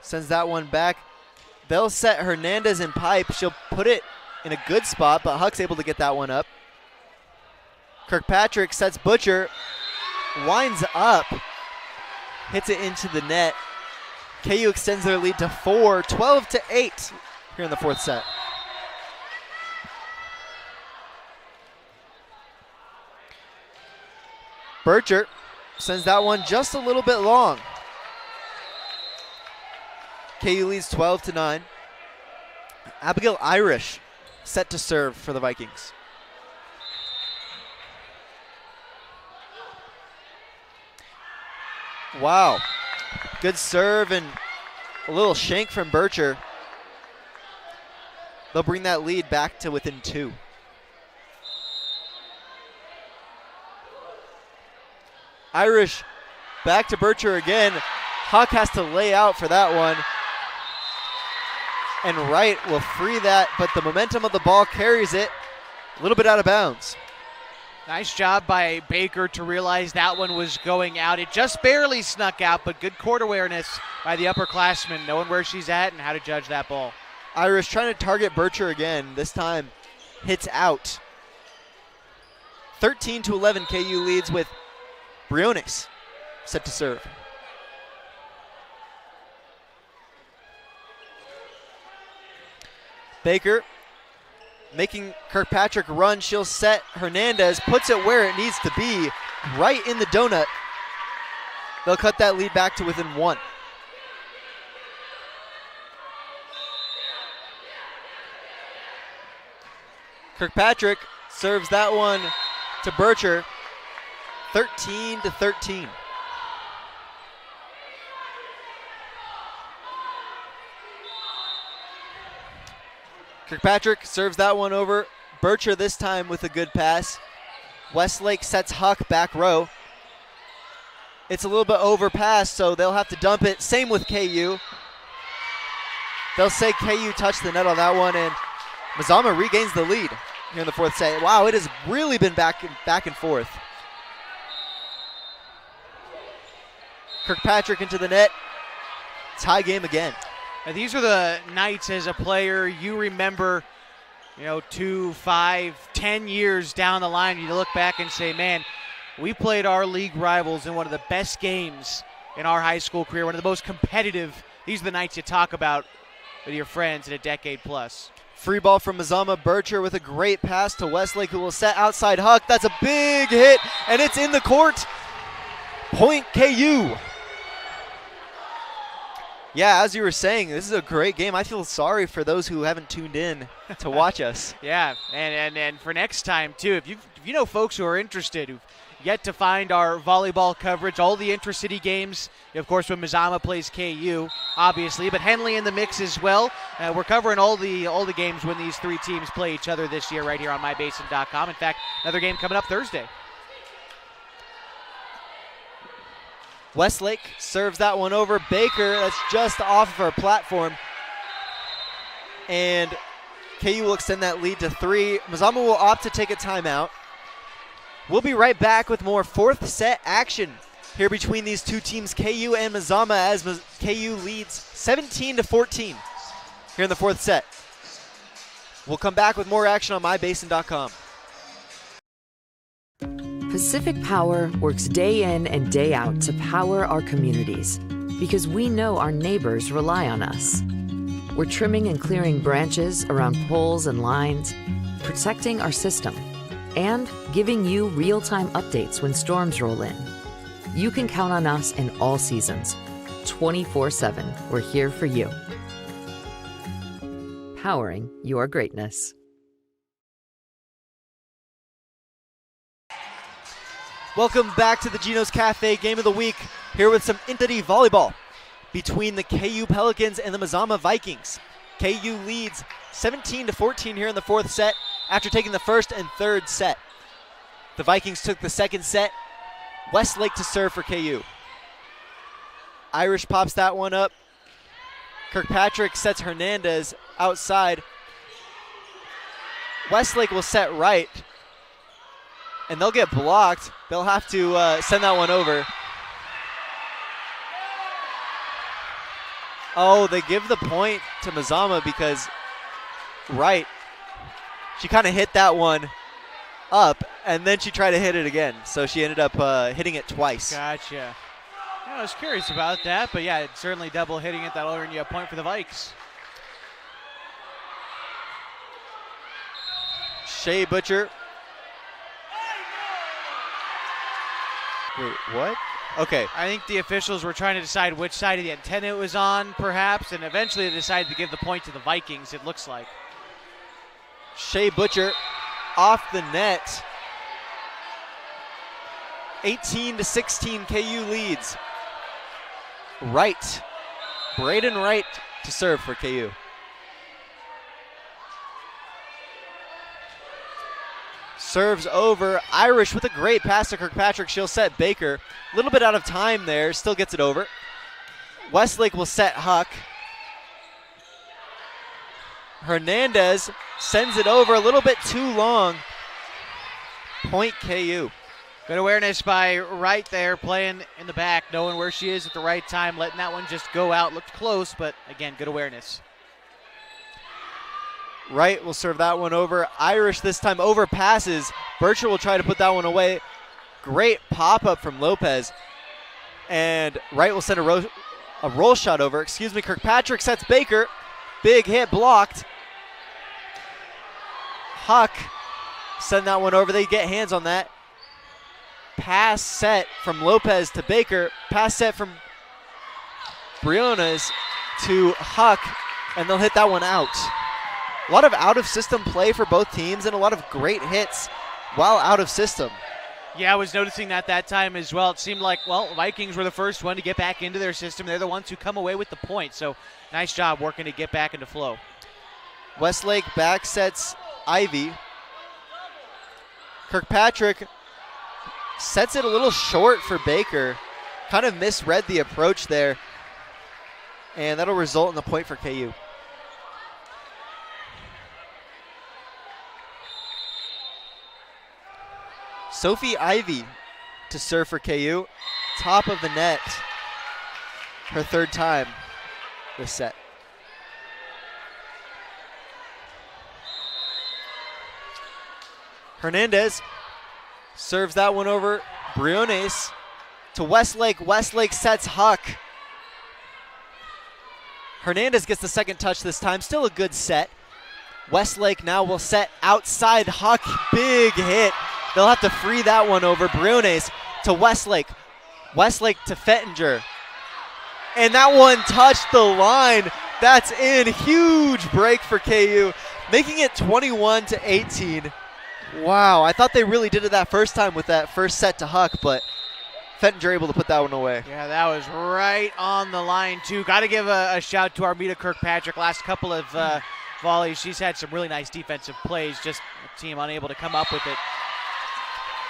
sends that one back. They'll set Hernandez in pipe. She'll put it in a good spot, but Huck's able to get that one up. Kirkpatrick sets Butcher, winds up, hits it into the net. KU extends their lead to 4, 12-8 here in the fourth set. Bircher sends that one just a little bit long. KU leads 12-9. Abigail Irish set to serve for the Vikings. Wow. Good serve and a little shank from Bircher. They'll bring that lead back to within 2. Irish back to Bircher again. Huck has to lay out for that one. And Wright will free that, but the momentum of the ball carries it a little bit out of bounds. Nice job by Baker to realize that one was going out. It just barely snuck out, but good court awareness by the upperclassman, knowing where she's at and how to judge that ball. Irish trying to target Bircher again. This time hits out. 13-11 KU leads with Briones set to serve. Baker making Kirkpatrick run. She'll set Hernandez, puts it where it needs to be, right in the donut. They'll cut that lead back to within 1. Kirkpatrick serves that one to Bircher, 13-13. Kirkpatrick serves that one over. Bircher this time with a good pass. Westlake sets Huck back row. It's a little bit overpassed, so they'll have to dump it. Same with KU. They'll say KU touched the net on that one, and Mazama regains the lead here in the fourth set. Wow, it has really been back and forth. Kirkpatrick into the net. Tie game again. Now, these are the nights as a player you remember, 2, 5, 10 years down the line. You look back and say, man, we played our league rivals in one of the best games in our high school career, one of the most competitive. These are the nights you talk about with your friends in a decade plus. Free ball from Mazama. Bircher with a great pass to Westlake, who will set outside Huck. That's a big hit, and it's in the court. Point KU. Yeah, as you were saying, this is a great game. I feel sorry for those who haven't tuned in to watch us. Yeah, and for next time, too, if you know folks who are interested, who've yet to find our volleyball coverage, all the intra-city games, of course, when Mazama plays KU, obviously, but Henley in the mix as well. We're covering all the games when these three teams play each other this year right here on mybasin.com. In fact, another game coming up Thursday. Westlake serves that one over. Baker, that's just off of her platform. And KU will extend that lead to 3. Mazama will opt to take a timeout. We'll be right back with more fourth set action here between these two teams, KU and Mazama, as KU leads 17-14 here in the fourth set. We'll come back with more action on mybasin.com. Pacific Power works day in and day out to power our communities because we know our neighbors rely on us. We're trimming and clearing branches around poles and lines, protecting our system, and giving you real-time updates when storms roll in. You can count on us in all seasons. 24/7, we're here for you. Powering your greatness. Welcome back to the Gino's Cafe Game of the Week, here with some Interi volleyball between the KU Pelicans and the Mazama Vikings. KU leads 17-14 here in the fourth set after taking the first and third set. The Vikings took the second set. Westlake to serve for KU. Irish pops that one up. Kirkpatrick sets Hernandez outside. Westlake will set right, and they'll get blocked. They'll have to send that one over. Oh, they give the point to Mazama because she kind of hit that one up, and then she tried to hit it again. So she ended up hitting it twice. Gotcha. I was curious about that, but yeah, it's certainly double hitting it. That'll earn you a point for the Vikes. Shea Butcher. Wait, what? Okay. I think the officials were trying to decide which side of the antenna it was on, perhaps, and eventually they decided to give the point to the Vikings, it looks like. Shea Butcher off the net. 18-16, KU leads. Wright. Braden Wright to serve for KU. Serves over. Irish with a great pass to Kirkpatrick. She'll set Baker. A little bit out of time there. Still gets it over. Westlake will set Huck. Hernandez sends it over a little bit too long. Point KU. Good awareness by Wright there, playing in the back, knowing where she is at the right time, letting that one just go out. Looked close, but again, good awareness. Wright will serve that one over. Irish this time over passes. Bircher will try to put that one away. Great pop-up from Lopez. And Wright will send a roll shot over. Kirkpatrick sets Baker. Big hit blocked. Huck send that one over. They get hands on that. Pass set from Lopez to Baker. Pass set from Briones to Huck. And they'll hit that one out. A lot of out-of-system play for both teams and a lot of great hits while out of system. Yeah, I was noticing that time as well. It seemed like, Vikings were the first one to get back into their system. They're the ones who come away with the point. So nice job working to get back into flow. Westlake back sets Ivy. Kirkpatrick sets it a little short for Baker. Kind of misread the approach there. And that'll result in the point for KU. Sophie Ivy to serve for KU. Top of the net. Her third time this set. Hernandez serves that one over. Briones to Westlake. Westlake sets Huck. Hernandez gets the second touch this time. Still a good set. Westlake now will set outside Huck. Big hit. They'll have to free that one over. Briones to Westlake. Westlake to Fettinger. And that one touched the line. That's in. Huge break for KU, making it 21-18. Wow, I thought they really did it that first time with that first set to Huck, but Fettinger able to put that one away. Yeah, that was right on the line, too. Got to give a shout to Armida Kirkpatrick. Last couple of volleys, she's had some really nice defensive plays, just the team unable to come up with it.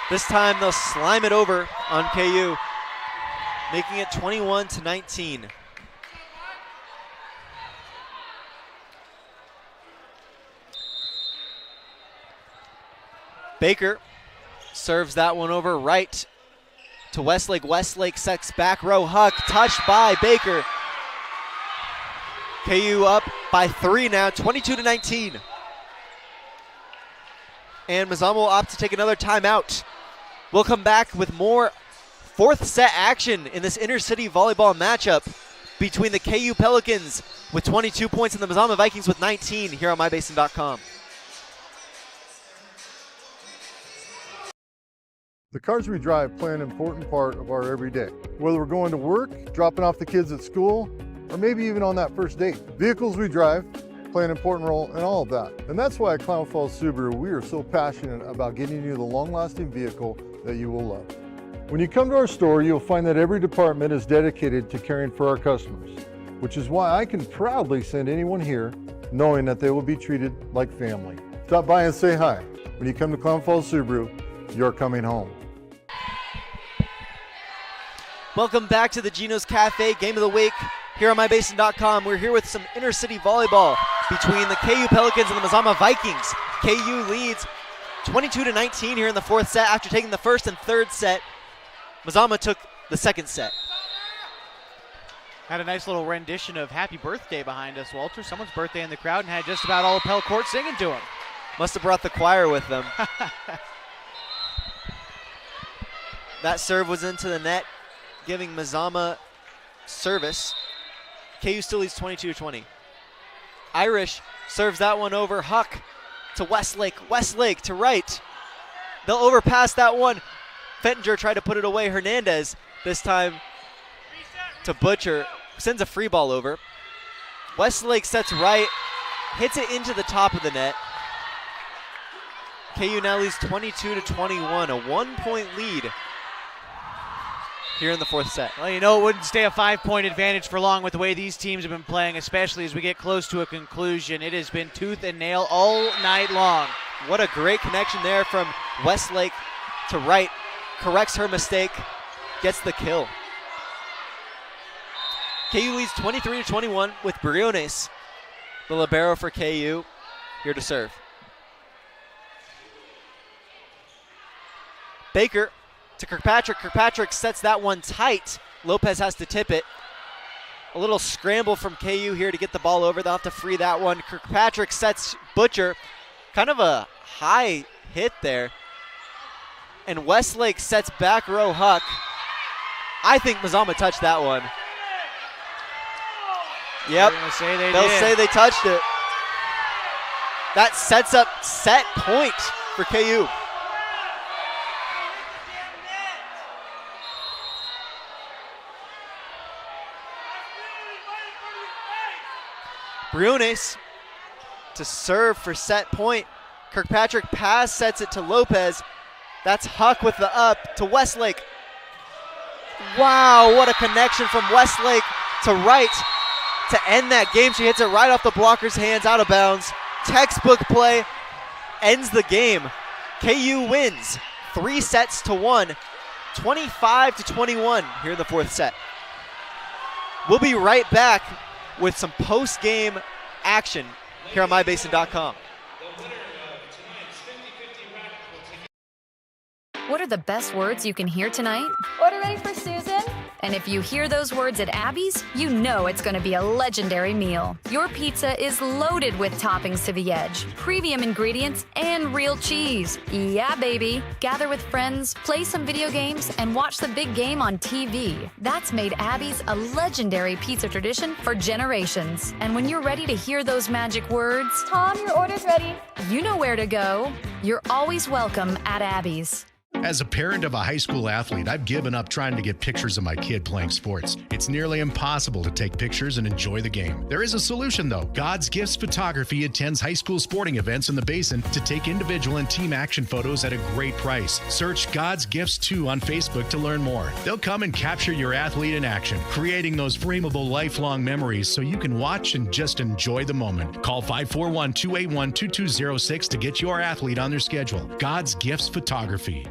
This time they'll slime it over on KU, making it 21-19. Baker serves that one over right to Westlake. Westlake sets back row. Huck touched by Baker. KU up by 3 now, 22-19. And Mazama will opt to take another timeout. We'll come back with more fourth set action in this intercity volleyball matchup between the KU Pelicans with 22 points and the Mazama Vikings with 19 here on MyBasin.com. The cars we drive play an important part of our everyday. Whether we're going to work, dropping off the kids at school, or maybe even on that first date. Vehicles we drive play an important role in all of that. And that's why at Klamath Subaru, we are so passionate about getting you the long-lasting vehicle that you will love. When you come to our store, you'll find that every department is dedicated to caring for our customers, which is why I can proudly send anyone here knowing that they will be treated like family. Stop by and say hi. When you come to Klamath Subaru, you're coming home. Welcome back to the Gino's Cafe Game of the Week here on MyBasin.com. We're here with some intercity volleyball between the KU Pelicans and the Mazama Vikings. KU leads 22-19 here in the fourth set after taking the first and third set. Mazama took the second set. Had a nice little rendition of Happy Birthday behind us, Walter. Someone's birthday in the crowd and had just about all of Pell Court singing to him. Must have brought the choir with them. That serve was into the net, giving Mazama service. KU still leads 22-20. Irish serves that one over. Huck to Westlake. Westlake to right. They'll overpass that one. Fettinger tried to put it away. Hernandez this time to Butcher. Sends a free ball over. Westlake sets right. Hits it into the top of the net. KU now leads 22-21. A 1-point lead here in the fourth set. Well, you know, it wouldn't stay a 5-point advantage for long with the way these teams have been playing, especially as we get close to a conclusion. It has been tooth and nail all night long. What a great connection there from Westlake to right. Corrects her mistake, gets the kill. KU leads 23-21 with Briones, the libero for KU, here to serve. Baker to Kirkpatrick. Kirkpatrick sets that one tight. Lopez has to tip it. A little scramble from KU here to get the ball over. They'll have to free that one. Kirkpatrick sets Butcher. Kind of a high hit there. And Westlake sets back row Huck. I think Mazama touched that one. Yep, they'll say they touched it. That sets up set point for KU. Briones to serve for set point. Kirkpatrick pass sets it to Lopez. That's Huck with the up to Westlake. Wow, what a connection from Westlake to right to end that game. She hits it right off the blocker's hands, out of bounds. Textbook play ends the game. KU wins 3-1, 25-21 here in the fourth set. We'll be right back with some post-game action here on mybasin.com. What are the best words you can hear tonight? Order ready for Susan. And if you hear those words at Abby's, you know it's going to be a legendary meal. Your pizza is loaded with toppings to the edge, premium ingredients, and real cheese. Yeah, baby. Gather with friends, play some video games, and watch the big game on TV. That's made Abby's a legendary pizza tradition for generations. And when you're ready to hear those magic words, Tom, your order's ready. you know where to go. You're always welcome at Abby's. As a parent of a high school athlete, I've given up trying to get pictures of my kid playing sports. It's nearly impossible to take pictures and enjoy the game. There is a solution, though. God's Gifts Photography attends high school sporting events in the Basin to take individual and team action photos at a great price. Search God's Gifts 2 on Facebook to learn more. They'll come and capture your athlete in action, creating those frameable lifelong memories so you can watch and just enjoy the moment. Call 541-281-2206 to get your athlete on their schedule. God's Gifts Photography.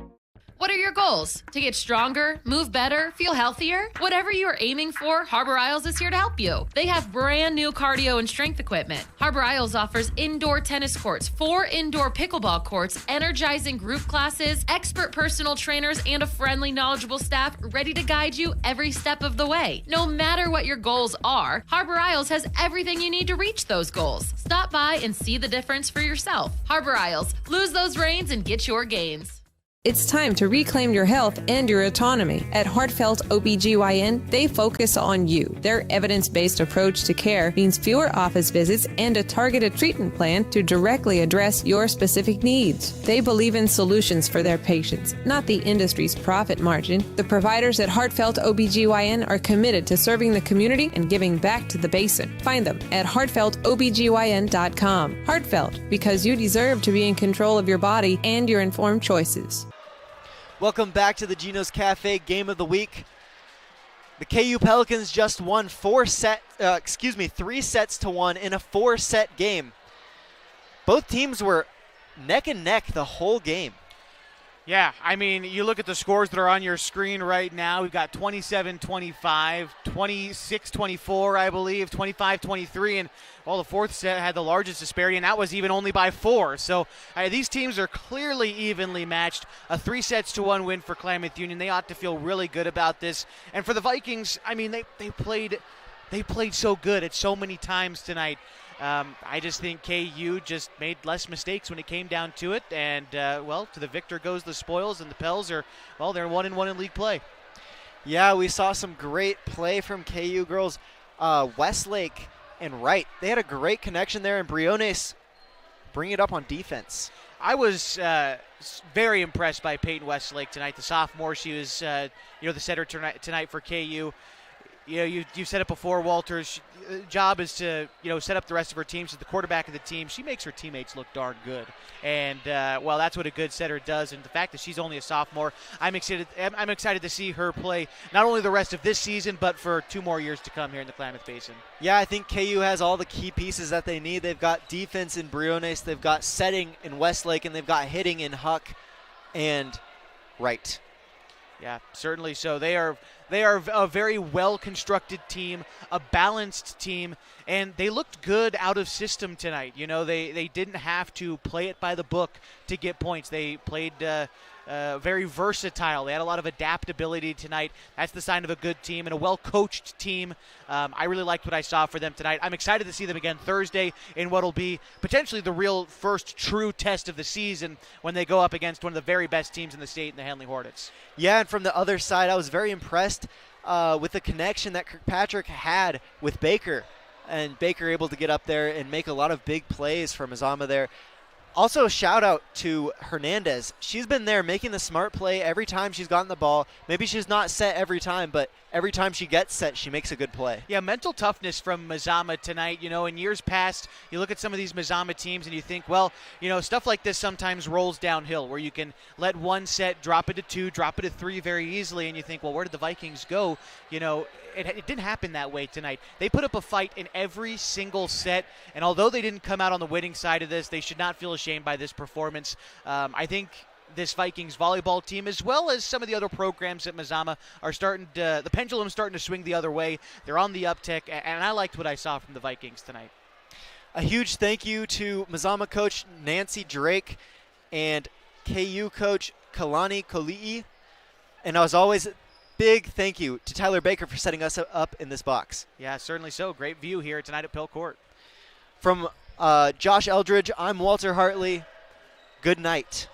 What are your goals? To get stronger, move better, feel healthier? Whatever you are aiming for, Harbor Isles is here to help you. They have brand new cardio and strength equipment. Harbor Isles offers indoor tennis courts, 4 indoor pickleball courts, energizing group classes, expert personal trainers, and a friendly, knowledgeable staff ready to guide you every step of the way. No matter what your goals are, Harbor Isles has everything you need to reach those goals. Stop by and see the difference for yourself. Harbor Isles, lose those reins and get your gains. It's time to reclaim your health and your autonomy. At Heartfelt OBGYN, they focus on you. Their evidence-based approach to care means fewer office visits and a targeted treatment plan to directly address your specific needs. They believe in solutions for their patients, not the industry's profit margin. The providers at Heartfelt OBGYN are committed to serving the community and giving back to the Basin. Find them at heartfeltobgyn.com. Heartfelt, because you deserve to be in control of your body and your informed choices. Welcome back to the Gino's Cafe Game of the Week. The KU Pelicans just won 3 sets to 1 in a 4-set game. Both teams were neck and neck the whole game. Yeah, I mean, you look at the scores that are on your screen right now. We've got 27-25, 26-24, I believe, 25-23, and the fourth set had the largest disparity, and that was even only by 4. So these teams are clearly evenly matched. A 3-1 win for Klamath Union. They ought to feel really good about this. And for the Vikings, I mean, they played they played so good at so many times tonight. I just think KU just made less mistakes when it came down to it. And, to the victor goes the spoils, and the Pels are, they're 1-1 in league play. Yeah, we saw some great play from KU girls. Westlake and Wright, they had a great connection there, and Briones bring it up on defense. I was very impressed by Peyton Westlake tonight, the sophomore. She was, the setter tonight for KU. You've said it before, Walter's job is to, set up the rest of her team. She's the quarterback of the team. She makes her teammates look darn good. And, that's what a good setter does. And the fact that she's only a sophomore, I'm excited to see her play not only the rest of this season, but for 2 more years to come here in the Klamath Basin. Yeah, I think KU has all the key pieces that they need. They've got defense in Briones, they've got setting in Westlake, and they've got hitting in Huck and Wright. Yeah, certainly so. They are a very well-constructed team, a balanced team, and they looked good out of system tonight. They didn't have to play it by the book to get points. They played very versatile. They had a lot of adaptability tonight. That's the sign of a good team and a well-coached team. I really liked what I saw for them tonight. I'm excited to see them again Thursday in what will be potentially the real first true test of the season when they go up against one of the very best teams in the state in the Henley Hornets. Yeah, and from the other side, I was very impressed with the connection that Kirkpatrick had with Baker. And Baker able to get up there and make a lot of big plays for Mazama there. Also, a shout-out to Hernandez. She's been there making the smart play every time she's gotten the ball. Maybe she's not set every time, but every time she gets set, she makes a good play. Yeah, mental toughness from Mazama tonight. In years past, you look at some of these Mazama teams and you think, stuff like this sometimes rolls downhill where you can let one set drop it to 2, drop it to 3 very easily, and you think, where did the Vikings go? It didn't happen that way tonight. They put up a fight in every single set, and although they didn't come out on the winning side of this, they should not feel ashamed by this performance. I think this Vikings volleyball team, as well as some of the other programs at Mazama, are the pendulum's starting to swing the other way. They're on the uptick, and I liked what I saw from the Vikings tonight. A huge thank you to Mazama coach Nancy Drake and KU coach Kalani Koli'i. And as always, big thank you to Tyler Baker for setting us up in this box. Yeah, certainly so. Great view here tonight at Pill Court. From Josh Eldridge, I'm Walter Hartley. Good night.